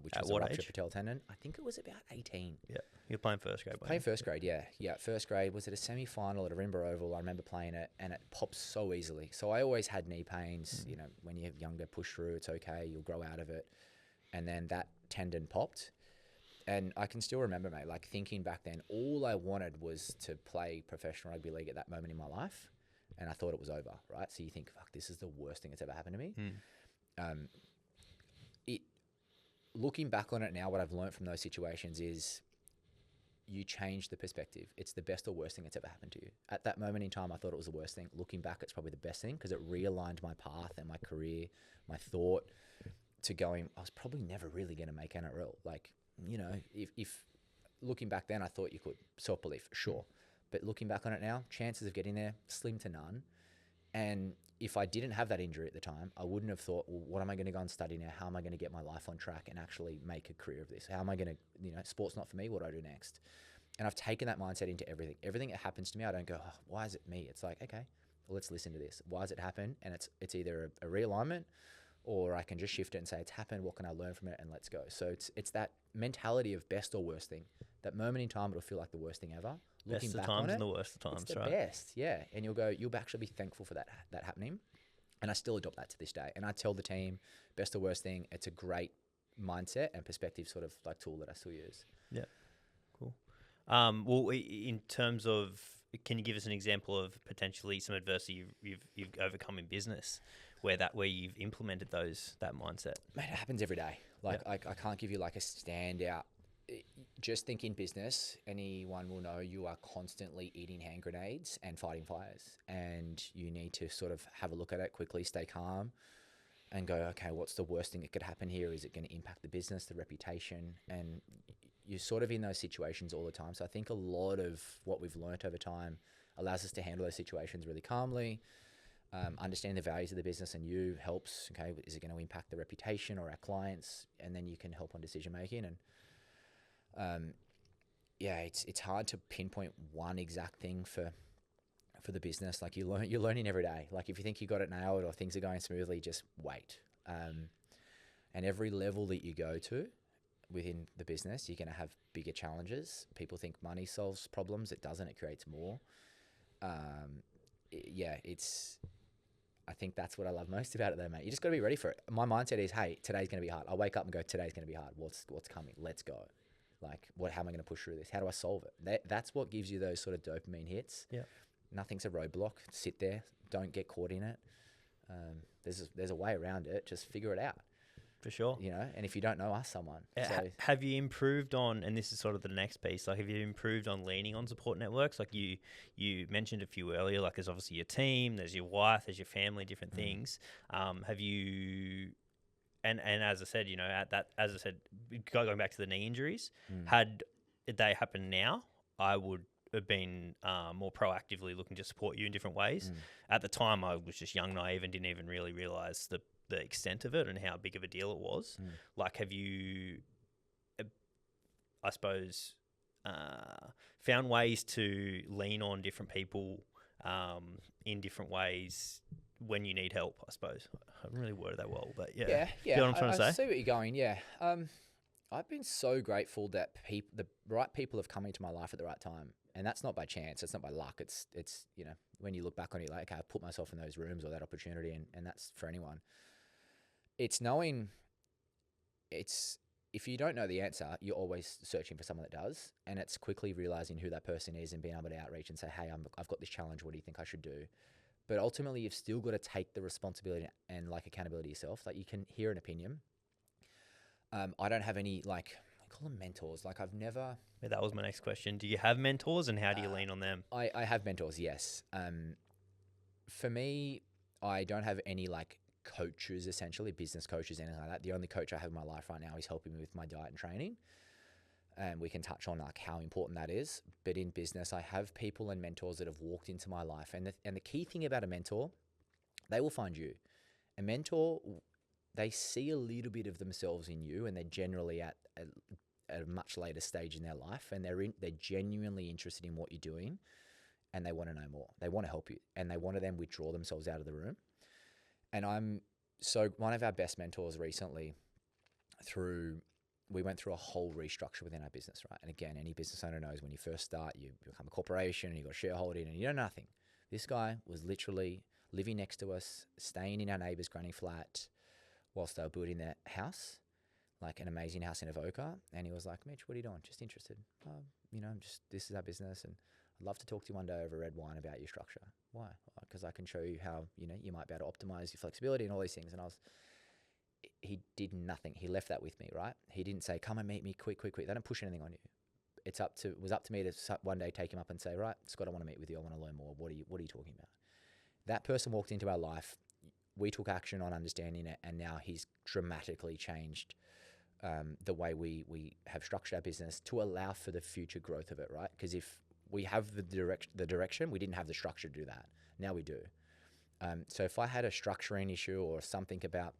which was a ruptured patella tendon. I think it was about 18. Yeah, you're playing first grade. Playing first grade, yeah. First grade. Was it a semi-final at a Rimba Oval? I remember playing it, and it pops so easily. So I always had knee pains. You know, when you're younger, push through. It's okay. You'll grow out of it. And then that tendon popped. And I can still remember, mate, like thinking back then, all I wanted was to play professional rugby league at that moment in my life. And I thought it was over, right? So you think, fuck, this is the worst thing that's ever happened to me. Looking back on it now, what I've learned from those situations is you change the perspective. It's the best or worst thing that's ever happened to you. At that moment in time, I thought it was the worst thing. Looking back, it's probably the best thing because it realigned my path and my career, my thought to going, I was probably never really going to make NRL. Like, you know, if looking back then, I thought you could. Self-belief, sure. But looking back on it now, chances of getting there, slim to none. And if I didn't have that injury at the time, I wouldn't have thought, well, what am I going to go and study now? How am I going to get my life on track and actually make a career of this? How am I going to, sport's not for me. What do I do next? And I've taken that mindset into everything. Everything that happens to me, I don't go, oh, why is it me? It's like, okay, well, let's listen to this. Why does it happen? And it's either a realignment, or I can just shift it and say, it's happened. What can I learn from it? And let's go. So it's that mentality of best or worst thing. That moment in time, it'll feel like the worst thing ever. Looking Best of back times on it, and the worst of times, it's the right? best, yeah. And you'll actually be thankful for that happening. And I still adopt that to this day. And I tell the team, best or worst thing, it's a great mindset and perspective sort of like tool that I still use. Yeah, cool. Well, in terms of, can you give us an example of potentially some adversity you've overcome in business, where you've implemented that mindset? Man, it happens every day. Like I can't give you like a standout. Just think in business, anyone will know you are constantly eating hand grenades and fighting fires, and you need to sort of have a look at it quickly, stay calm, and go, okay, what's the worst thing that could happen here? Is it going to impact the business, the reputation? And you're sort of in those situations all the time. So I think a lot of what we've learnt over time allows us to handle those situations really calmly. Understand the values of the business and you helps. Okay, is it going to impact the reputation or our clients? And then you can help on decision making. And it's hard to pinpoint one exact thing for the business. Like you're learning every day. Like if you think you got it nailed or things are going smoothly, just wait. And every level that you go to within the business, you're going to have bigger challenges. People think money solves problems. It doesn't. It creates more. I think that's what I love most about it though, mate. You just got to be ready for it. My mindset is, hey, today's going to be hard. I wake up and go, today's going to be hard. What's coming? Let's go. Like, how am I going to push through this? How do I solve it? That's what gives you those sort of dopamine hits. Yeah. Nothing's a roadblock. Sit there. Don't get caught in it. There's a way around it. Just figure it out. For sure. And if you don't know, ask someone. So, have you improved on, and this is sort of the next piece, like have you improved on leaning on support networks? Like you mentioned a few earlier, like there's obviously your team, there's your wife, there's your family, different things. Have you, and as I said, going back to the knee injuries, had they happened now, I would have been more proactively looking to support you in different ways. At the time, I was just young, naive, and didn't even really realize the extent of it and how big of a deal it was. Like, have you, I suppose, found ways to lean on different people in different ways when you need help, I suppose? I haven't really worded that well, but yeah. You know what I'm trying to say? I see what you're going, yeah. I've been so grateful that the right people have come into my life at the right time. And that's not by chance. It's not by luck. It's when you look back on it, like, okay, I put myself in those rooms or that opportunity, and that's for anyone. It's knowing, if you don't know the answer, you're always searching for someone that does, and it's quickly realizing who that person is and being able to outreach and say, hey, I've got this challenge. What do you think I should do? But ultimately, you've still got to take the responsibility and accountability yourself. Like, you can hear an opinion. I don't have any, I call them mentors. Like, I've never... Yeah, that was my next question. Do you have mentors, and how do you lean on them? I have mentors, yes. For me, I don't have any coaches, essentially, business coaches, anything like that. The only coach I have in my life right now is helping me with my diet and training. And we can touch on how important that is. But in business, I have people and mentors that have walked into my life. And the key thing about a mentor, they will find you. A mentor, they see a little bit of themselves in you, and they're generally at a much later stage in their life, and they're genuinely interested in what you're doing, and they want to know more. They want to help you, and they want to then withdraw themselves out of the room. And one of our best mentors recently, we went through a whole restructure within our business, right? And again, any business owner knows when you first start, you become a corporation, and you've got a shareholding, and you know nothing. This guy was literally living next to us, staying in our neighbour's granny flat whilst they were building their house, like an amazing house in Avoca. And he was like, Mitch, what are you doing? Just interested. This is our business, and I'd love to talk to you one day over red wine about your structure. Why? Because I can show you how, you might be able to optimize your flexibility and all these things. And he did nothing. He left that with me, right? He didn't say, come and meet me quick. They don't push anything on you. It was up to me to one day take him up and say, right, Scott, I want to meet with you. I want to learn more. What are you talking about? That person walked into our life. We took action on understanding it, and now he's dramatically changed the way we have structured our business to allow for the future growth of it, right? Because if we have the direction, we didn't have the structure to do that. Now we do. So if I had a structuring issue or something about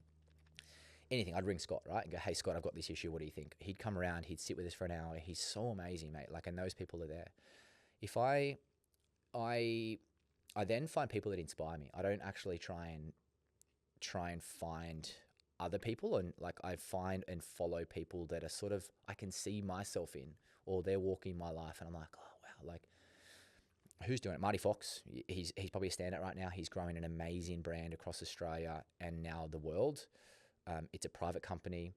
anything, I'd ring Scott, right? And go, hey, Scott, I've got this issue. What do you think? He'd come around. He'd sit with us for an hour. He's so amazing, mate. And those people are there. If I then find people that inspire me. I don't actually try and find other people, and I find and follow people that are sort of, I can see myself in, or they're walking my life, and I'm like, oh wow, who's doing it? Marty Fox, he's probably a standout right now. He's growing an amazing brand across Australia and now the world. It's a private company.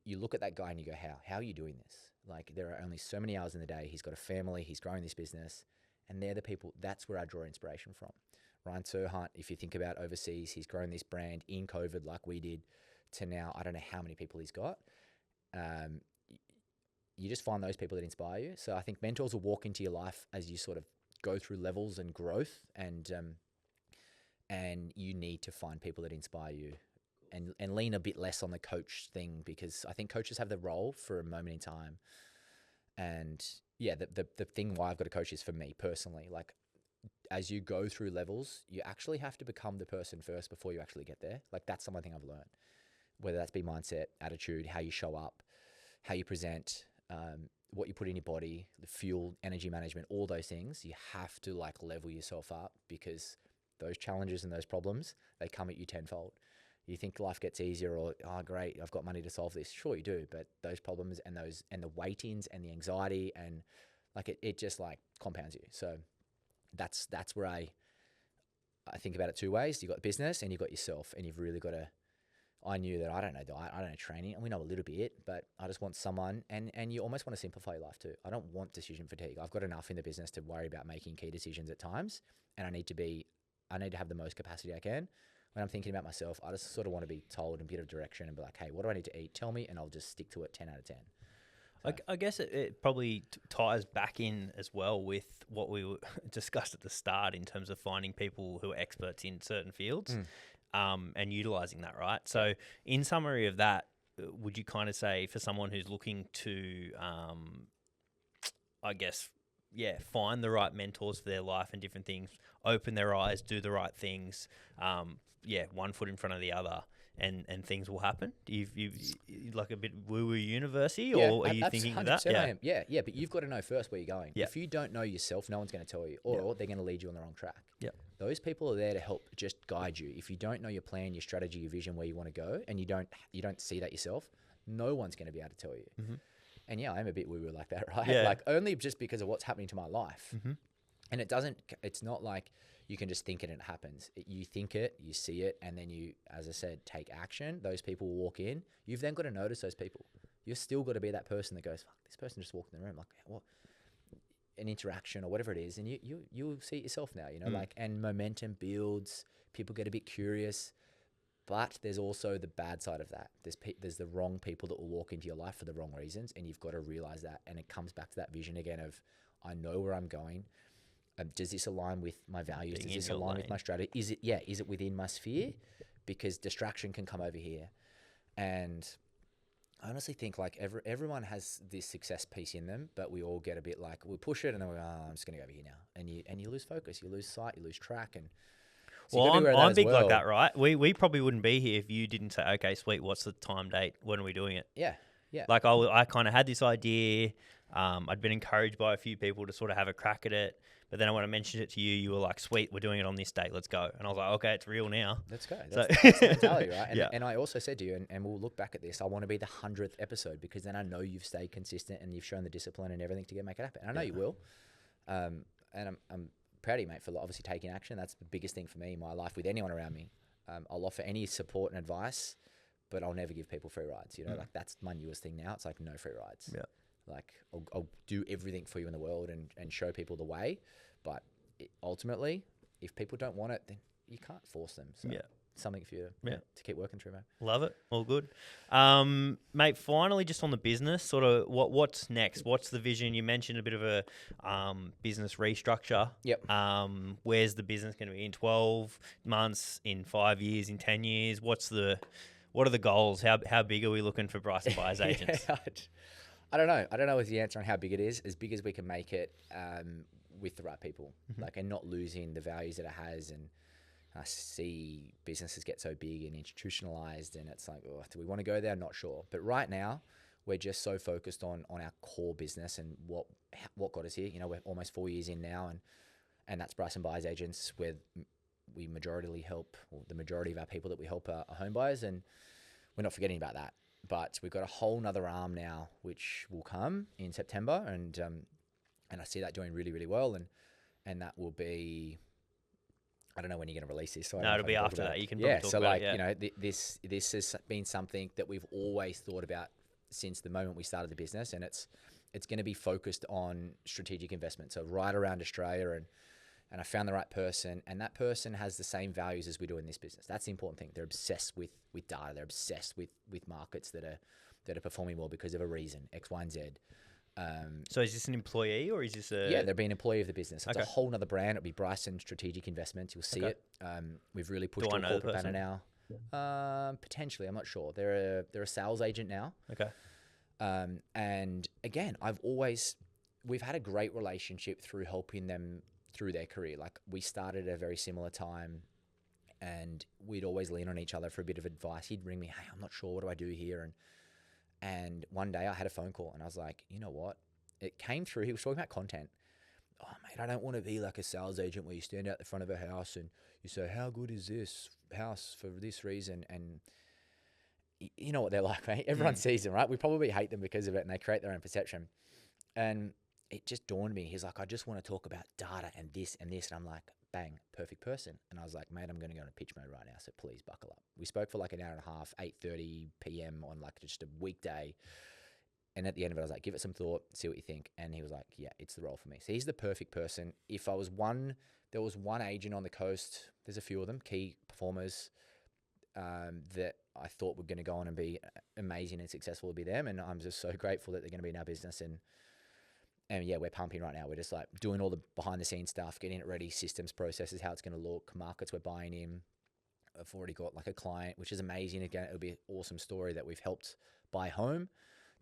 You look at that guy and you go, how are you doing this? There are only so many hours in the day. He's got a family, he's growing this business, and they're the people, that's where I draw inspiration from. Ryan Serhant, if you think about overseas, he's grown this brand in COVID like we did to now, I don't know how many people he's got. You just find those people that inspire you. So I think mentors will walk into your life as you sort of go through levels and growth, and you need to find people that inspire you and lean a bit less on the coach thing, because I think coaches have the role for a moment in time. And yeah, the thing why I've got a coach is for me personally, as you go through levels, you actually have to become the person first before you actually get there. That's something I've learned, whether that's be mindset, attitude, how you show up, how you present, what you put in your body, the fuel, energy management, all those things. You have to level yourself up, because those challenges and those problems, they come at you tenfold. You think life gets easier, or, oh, great, I've got money to solve this. Sure, you do. But those problems and the waitings and the anxiety and it just compounds you. So that's where I think about it two ways. You've got business and you've got yourself, and you've really got to, I knew that I don't know diet, I don't know training, and we know a little bit, but I just want someone, and you almost want to simplify your life too. I don't want decision fatigue. I've got enough in the business to worry about making key decisions at times, and I need to have the most capacity I can. when I'm thinking about myself, I just sort of want to be told a bit of direction and be like, hey, what do I need to eat? Tell me, and I'll just stick to it 10 out of 10. So. I guess it probably ties back in as well with what we discussed at the start in terms of finding people who are experts in certain fields and utilizing that, right? So in summary of that, would you kind of say for someone who's looking to, I guess, find the right mentors for their life and different things, open their eyes, do the right things, one foot in front of the other, and things will happen? You like a bit woo-woo university, or are you thinking of that? I am. Yeah, but you've got to know first where you're going. Yeah. If you don't know yourself, no one's going to tell you, or they're going to lead you on the wrong track. Yeah. Those people are there to help just guide you. If you don't know your plan, your strategy, your vision, where you want to go, and you don't see that yourself, no one's going to be able to tell you. Mm-hmm. And yeah, I'm a bit woo-woo like that, right? Yeah. Like only just because of what's happening to my life. Mm-hmm. And it's not like you can just think it and it happens. You think it, you see it, and then you, as I said, take action. Those people will walk in. You've then got to notice those people. You've still got to be that person that goes, fuck, this person just walked in the room. Like, what? An interaction or whatever it is. And you'll see it yourself now, and momentum builds. People get a bit curious. But there's also the bad side of that. There's the wrong people that will walk into your life for the wrong reasons, and you've got to realize that. And it comes back to that vision again of, I know where I'm going. Does this align with my values? Does this align with my strategy? Is it within my sphere? Because distraction can come over here. And I honestly think like everyone has this success piece in them, but we all get a bit like, we push it and then we go, I'm just going to go over here now. And you lose focus, you lose sight, you lose track. And so I'm big like that, right? We probably wouldn't be here if you didn't say, okay, sweet, what's the time date? When are we doing it? Yeah. Like I kind of had this idea. I'd been encouraged by a few people to sort of have a crack at it. But then when I mentioned it to you, you were like, sweet, we're doing it on this date. Let's go. And I was like, okay, it's real now. Let's go. That's the mentality, right? And I also said to you, and we'll look back at this, I want to be the 100th episode because then I know you've stayed consistent and you've shown the discipline and everything to make it happen. And I know you will. And I'm proud of you, mate, for obviously taking action. That's the biggest thing for me in my life with anyone around me. I'll offer any support and advice, but I'll never give people free rides. Like that's my newest thing now. It's like no free rides. Yeah. Like I'll do everything for you in the world and show people the way. But ultimately, if people don't want it, then you can't force them. So something for you to keep working through, man. Love it. All good. Mate, finally, just on the business, sort of what's next? What's the vision? You mentioned a bit of a business restructure. Yep. Where's the business going to be in 12 months, in 5 years, in 10 years? What are the goals? How big are we looking for Bryson Buyers Agents? I don't know. I don't know is the answer on how big it is. As big as we can make it with the right people, and not losing the values that it has. And I see businesses get so big and institutionalized, and it's like, oh, do we want to go there? I'm not sure. But right now, we're just so focused on our core business and what got us here. We're almost 4 years in now, and that's Bryson Buyers Agents, where we majoritarily help, or the majority of our people that we help are home buyers, and we're not forgetting about that. But we've got a whole nother arm now, which will come in September, and I see that doing really, really well, and that will be, I don't know when you're going to release this. So it'll be after that. You can probably talk about it. This has been something that we've always thought about since the moment we started the business, and it's going to be focused on strategic investment. So right around Australia, and I found the right person, and that person has the same values as we do in this business. That's the important thing. They're obsessed with data. They're obsessed with markets that are performing well because of a reason, X, Y, and Z. So is this an employee or is this a... Yeah, they'll be an employee of the business. It's okay. a whole nother brand. It'll be Bryson Strategic Investments. You'll see it. We've really pushed to a corporate banner now. Potentially, I'm not sure. They're a sales agent now. Okay. And again, we've had a great relationship through helping them through their career. Like we started at a very similar time, and we'd always lean on each other for a bit of advice. He'd ring me, hey, I'm not sure, what do I do here? And one day I had a phone call and I was like, you know what? It came through. He was talking about content. Oh, mate, I don't want to be like a sales agent where you stand out the front of a house and you say, how good is this house for this reason? And you know what they're like, mate. Everyone sees them, right? We probably hate them because of it, and they create their own perception. And it just dawned on me. He's like, I just want to talk about data and this and this. And I'm like, bang, perfect person. And I was like, mate, I'm going to go into pitch mode right now, so please buckle up. We spoke for like an hour and a half, 8:30 p.m. on like just a weekday. And at the end of it, I was like, give it some thought, see what you think. And he was like, yeah, it's the role for me. So he's the perfect person. If I was there was one agent on the coast, there's a few of them, key performers, that I thought were going to go on and be amazing and successful, would be them. And I'm just so grateful that they're going to be in our business. And yeah, we're pumping right now. We're just like doing all the behind the scenes stuff, getting it ready, systems, processes, how it's going to look, markets we're buying in. I've already got like a client, which is amazing. Again, it'll be an awesome story that we've helped buy home.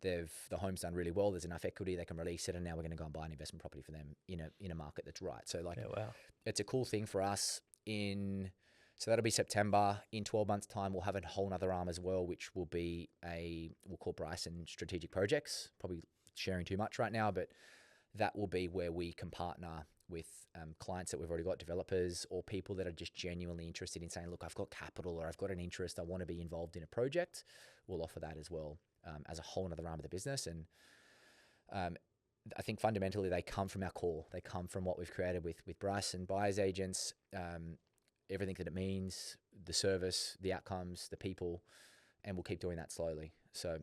The home's done really well. There's enough equity, they can release it, and now we're going to go and buy an investment property for them in a market that's right. So like, It's a cool thing for us. So that'll be September. In 12 months' time, we'll have a whole nother arm as well, which will be we'll call Bryson Strategic Projects. Probably sharing too much right now, but that will be where we can partner with clients that we've already got, developers or people that are just genuinely interested in saying, look, I've got capital or I've got an interest, I want to be involved in a project. We'll offer that as well, as a whole other arm of the business. And I think fundamentally they come from our core. They come from what we've created with Bryson Buyers Agents, everything that it means, the service, the outcomes, the people, and we'll keep doing that slowly. So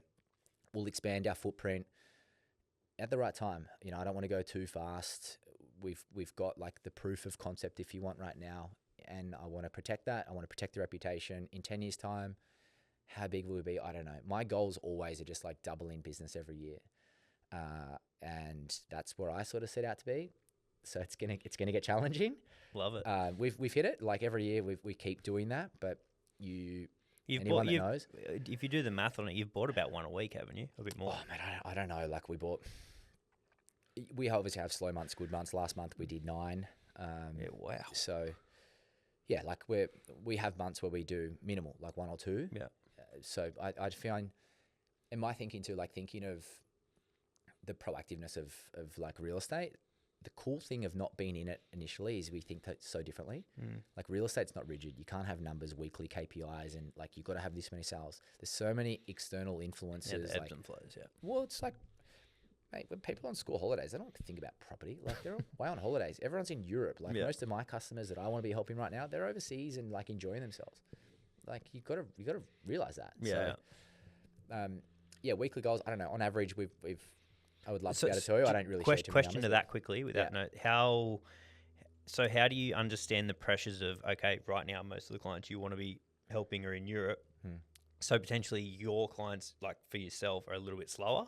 we'll expand our footprint at the right time. I don't want to go too fast. We've got like the proof of concept, if you want, right now, and I want to protect that. I want to protect the reputation. In 10 years' time, how big will we be? I don't know. My goals always are just like doubling business every year, and that's where I sort of set out to be. So it's gonna get challenging. Love it. We've hit it like every year. We keep doing that, but anyone that knows, if you do the math on it, you've bought about one a week, haven't you? A bit more. Oh man, I don't know. Like we obviously have slow months, good months. Last month we did 9. Wow. So yeah, like we have months where we do minimal, like 1 or 2. Yeah. So I'd find, in my thinking too, like thinking of the proactiveness of like real estate. The cool thing of not being in it initially is we think that so differently. Like real estate's not rigid. You can't have numbers, weekly KPIs, and like you've got to have this many sales. There's so many external influences. Yeah, the ebbs and flows, yeah. Well, it's like, mate, when people on school holidays, they don't think about property. Like they're away on holidays. Everyone's in Europe. Like most of my customers that I want to be helping right now, they're overseas and like enjoying themselves. Like you got to realize that. Yeah. So, weekly goals. I don't know. On average, I would love to be able to tell you. I don't really share too many question numbers, to that quickly with that note. How do you understand the pressures of, okay, right now most of the clients you want to be helping are in Europe, so potentially your clients, like for yourself, are a little bit slower.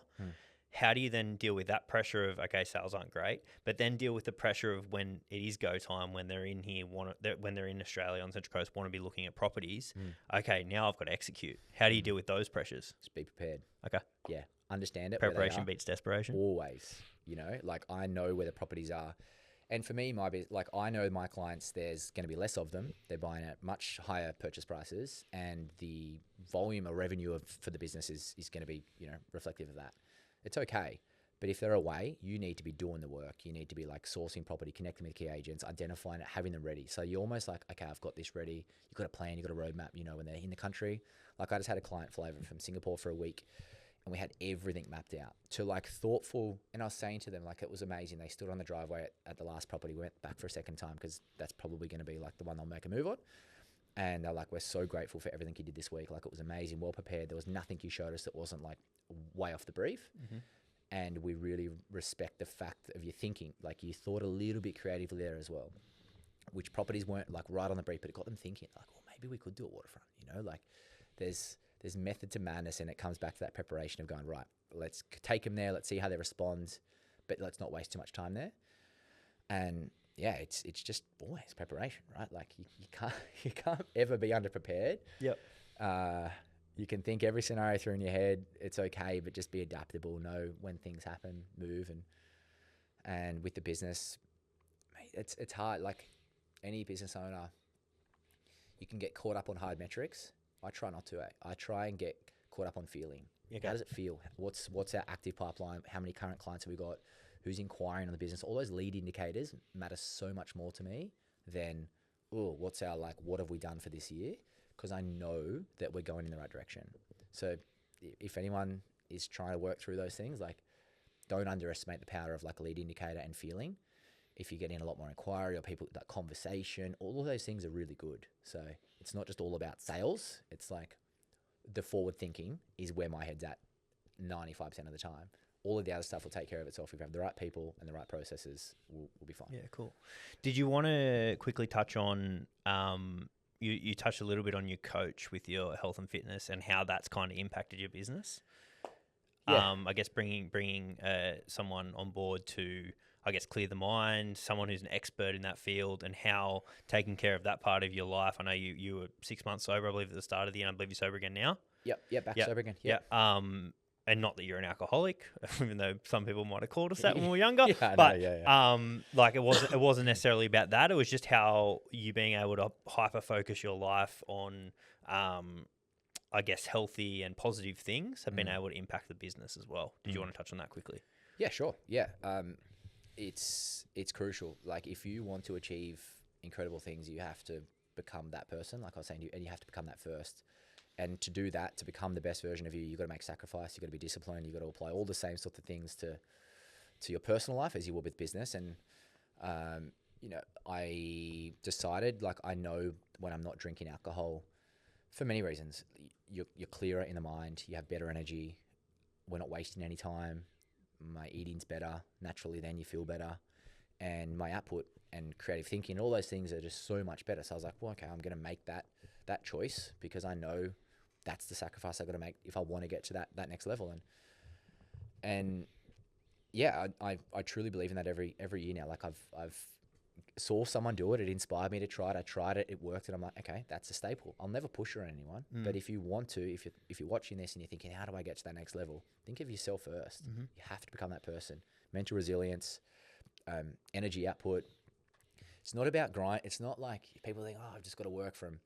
How do you then deal with that pressure of, okay, sales aren't great, but then deal with the pressure of when it is go time, when they're in here, when they're in Australia on Central Coast, want to be looking at properties. Okay, now I've got to execute. How do you deal with those pressures? Just be prepared. Okay. Yeah. Understand it. Preparation beats desperation. Always. Like I know where the properties are. And for me, I know my clients, there's going to be less of them. They're buying at much higher purchase prices, and the volume of revenue for the business is going to be, reflective of that. It's okay. But if they're away, you need to be doing the work. You need to be like sourcing property, connecting with key agents, identifying it, having them ready. So you're almost like, okay, I've got this ready. You've got a plan, you've got a roadmap, when they're in the country. Like I just had a client fly over from Singapore for a week, and we had everything mapped out to like thoughtful. And I was saying to them, like, it was amazing. They stood on the driveway at the last property. We went back for a second time because that's probably going to be like the one they'll make a move on. And they're like, we're so grateful for everything you did this week. Like it was amazing, well prepared. There was nothing you showed us that wasn't like way off the brief. And we really respect the fact of your thinking. Like you thought a little bit creatively there as well, which properties weren't like right on the brief, but it got them thinking like, well, maybe we could do a waterfront, like there's method to madness, and it comes back to that preparation of going, right, let's take them there. Let's see how they respond, but let's not waste too much time there. And yeah, it's just always preparation, right? Like you can't ever be underprepared. Yep. You can think every scenario through in your head. It's okay, but just be adaptable. Know when things happen, move, and with the business, mate, it's hard. Like any business owner, you can get caught up on hard metrics. I try not to. I try and get caught up on feeling. Okay. How does it feel? What's our active pipeline? How many current clients have we got? Who's inquiring on the business? All those lead indicators matter so much more to me than, what have we done for this year? Because I know that we're going in the right direction. So if anyone is trying to work through those things, like don't underestimate the power of like a lead indicator and feeling. If you're getting a lot more inquiry or people, that conversation, all of those things are really good. So it's not just all about sales. It's like the forward thinking is where my head's at 95% of the time. All of the other stuff will take care of itself. If you have the right people and the right processes, we'll be fine. Yeah, cool. Did you want to quickly touch on, you touched a little bit on your coach with your health and fitness and how that's kind of impacted your business? Yeah. I guess bringing someone on board to, I guess, clear the mind, someone who's an expert in that field, and how taking care of that part of your life. I know you were 6 months sober, I believe, at the start of the year. I believe you're sober again now. Yep. Back sober again. Yep. Yeah. And not that you're an alcoholic, even though some people might have called us that when we were younger. Like it wasn't necessarily about that. It was just how you being able to hyper focus your life on, I guess, healthy and positive things have been able to impact the business as well. Did you want to touch on that quickly? Yeah, sure. Yeah. It's crucial. Like if you want to achieve incredible things, you have to become that person, like I was saying to you, and you have to become that first. And to do that, to become the best version of you, you've got to make sacrifice, you've got to be disciplined, you've got to apply all the same sorts of things to your personal life as you would with business. And, I decided, like, I know when I'm not drinking alcohol for many reasons. You're clearer in the mind, you have better energy, we're not wasting any time, my eating's better, naturally then you feel better, and my output and creative thinking, all those things are just so much better. So I was like, well, okay, I'm going to make that choice because I know that's the sacrifice I got to make if I want to get to that next level. And yeah, I truly believe in that every year now. Like I've saw someone do it. It inspired me to try it. I tried it. It worked. And I'm like, okay, that's a staple. I'll never push it on anyone. But if you want to, if you're watching this and you're thinking, how do I get to that next level? Think of yourself first. You have to become that person. Mental resilience, energy output. It's not about grind. It's not like people think, oh, I've just got to work from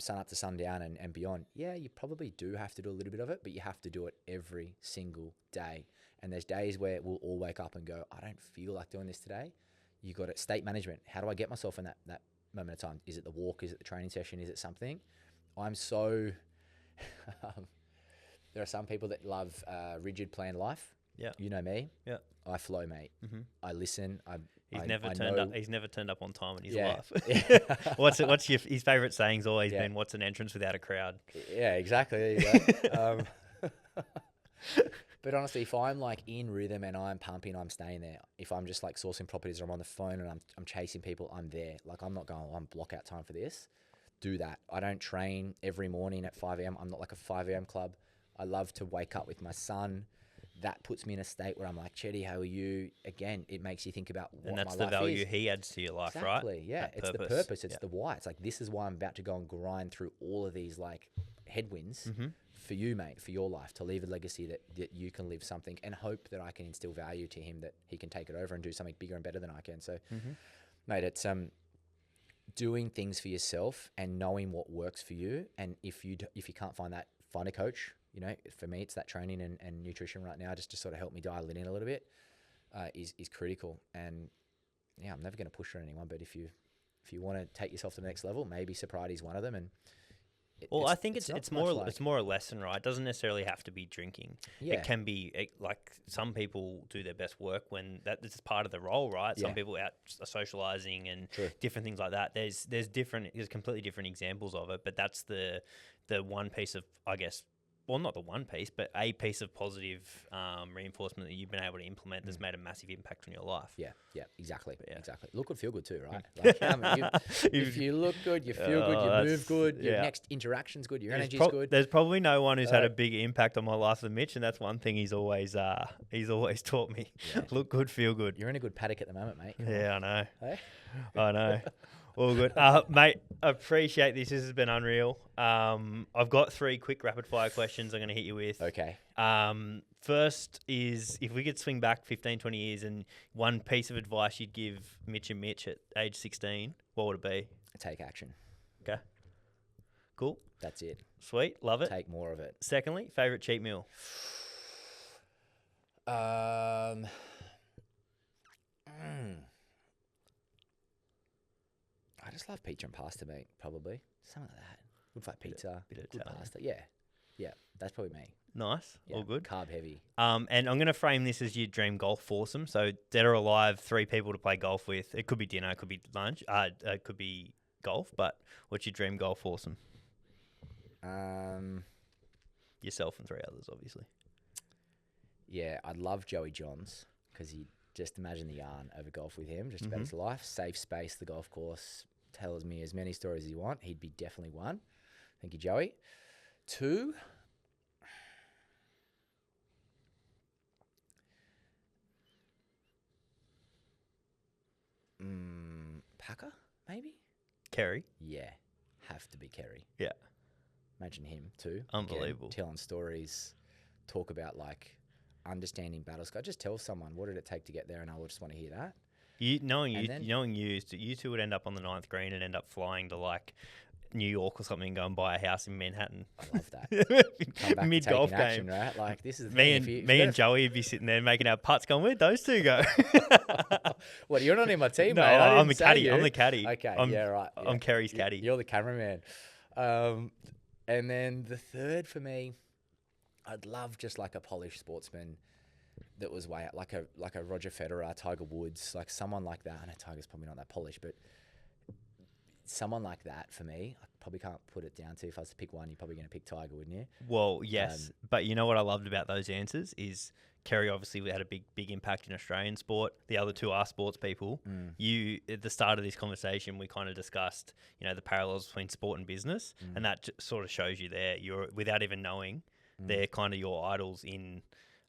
sun up to sundown and beyond. Yeah, you probably do have to do a little bit of it, but you have to do it every single day. And there's days where we'll all wake up and go, I don't feel like doing this today. You got it. State management. How do I get myself in that moment of time? Is it the walk? Is it the training session? Is it something? I'm so, there are some people that love rigid planned life. Yeah. You know me. Yeah. I flow, mate. I listen. He's never turned up on time in his life. What's his favourite saying's always been, what's an entrance without a crowd? Yeah, exactly. There you go. But honestly, if I'm like in rhythm and I'm pumping, I'm staying there. If I'm just like sourcing properties or I'm on the phone and I'm chasing people, I'm there. Like I'm not going, I'm block out time for this. Do that. I don't train every morning at 5 a.m. I'm not like a 5 a.m. club. I love to wake up with my son. That puts me in a state where I'm like, Chetty, how are you? Again, it makes you think about what my life is. And that's the value he adds to your life, exactly, right? Exactly, yeah. It's the purpose. It's the why. It's like, this is why I'm about to go and grind through all of these like headwinds for you, mate, for your life, to leave a legacy that you can live something and hope that I can instill value to him, that he can take it over and do something bigger and better than I can. So, mate, it's doing things for yourself and knowing what works for you. And if you can't find that, find a coach. You know, for me, it's that training and nutrition right now, just to sort of help me dial it in a little bit, is critical. And yeah, I'm never going to push on anyone, but if you want to take yourself to the next level, maybe sobriety is one of them. And I think it's more a lesson, right? It doesn't necessarily have to be drinking. Yeah. It can be like some people do their best work when this is part of the role, right? Some people out socializing and different things like that. There's completely different examples of it, but that's the one piece of, I guess, well, not the one piece, but a piece of positive reinforcement that you've been able to implement that's made a massive impact on your life. Yeah, exactly. Exactly. Look good, feel good too, right? Like, if you look good, you feel good, you move good, your next interaction's good, your energy's good. There's probably no one who's had a bigger impact on my life than Mitch, and that's one thing he's always taught me. Yeah. Look good, feel good. You're in a good paddock at the moment, mate. I know. Hey? I know. All good. Mate, appreciate this. This has been unreal. I've got 3 quick rapid fire questions I'm going to hit you with. Okay. First is, if we could swing back 15, 20 years and one piece of advice you'd give Mitch and Mitch at age 16, what would it be? Take action. Okay. Cool. That's it. Sweet. Love it. Take more of it. Secondly, favourite cheat meal? I just love pizza and pasta, mate, probably. Something like that. Good like pizza, good pasta. Yeah, that's probably me. Nice. Yeah, all good. Carb heavy. And I'm going to frame this as your dream golf foursome. So dead or alive, 3 people to play golf with. It could be dinner, it could be lunch, it could be golf, but what's your dream golf foursome? Um, Yourself and 3 others, obviously. Yeah, I love Joey Johns because he just imagine the yarn over golf with him, just about his life. Safe space, the golf course. Tells me as many stories as you want. He'd be definitely one. Thank you, Joey. 2. Packer, maybe? Kerry. Yeah, have to be Kerry. Yeah. Imagine him too. Unbelievable. Again, telling stories, talk about like understanding battle scar. Just tell someone what did it take to get there, and I will just want to hear that. Knowing you two would end up on the 9th green and end up flying to like New York or something and go and buy a house in Manhattan. I love that. Mid golf action, game, right? Like this is the me thing. and Joey would be sitting there making our putts, going, "Where'd those two go?" What? You're not in my team, No, mate. I'm the caddy. I'm the caddy. Okay, right. Yeah. I'm Kerry's caddy. You're the cameraman. And then the 3rd for me, I'd love just like a polished sportsman that was way out, like a Roger Federer, Tiger Woods, like someone like that. I know Tiger's probably not that polished, but someone like that for me, I probably can't put it down to. If I was to pick one, you're probably going to pick Tiger, wouldn't you? Well, yes, but you know what I loved about those answers is Kerry obviously had a big impact in Australian sport. The other two are sports people. You, at the start of this conversation, we kind of discussed, the parallels between sport and business, and that sort of shows you there. You're, without even knowing, they're kind of your idols in.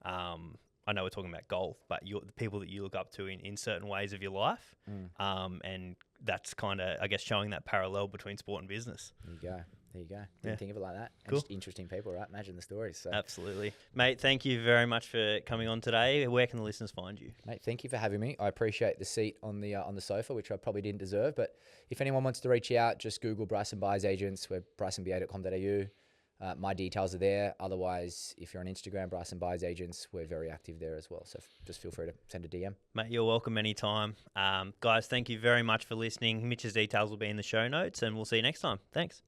I know we're talking about golf, but the people that you look up to in certain ways of your life, and that's kind of, I guess, showing that parallel between sport and business. There you go. Didn't think of it like that. Cool. Just interesting people, right? Imagine the stories. So. Absolutely. Mate, thank you very much for coming on today. Where can the listeners find you? Mate, thank you for having me. I appreciate the seat on the sofa, which I probably didn't deserve. But if anyone wants to reach out, just Google Bryson Buyers Agents. We're brysonba.com.au. My details are there. Otherwise, if you're on Instagram, Bryson Buyers Agents, we're very active there as well. So just feel free to send a DM. Mate, you're welcome anytime. Guys, thank you very much for listening. Mitch's details will be in the show notes, and we'll see you next time. Thanks.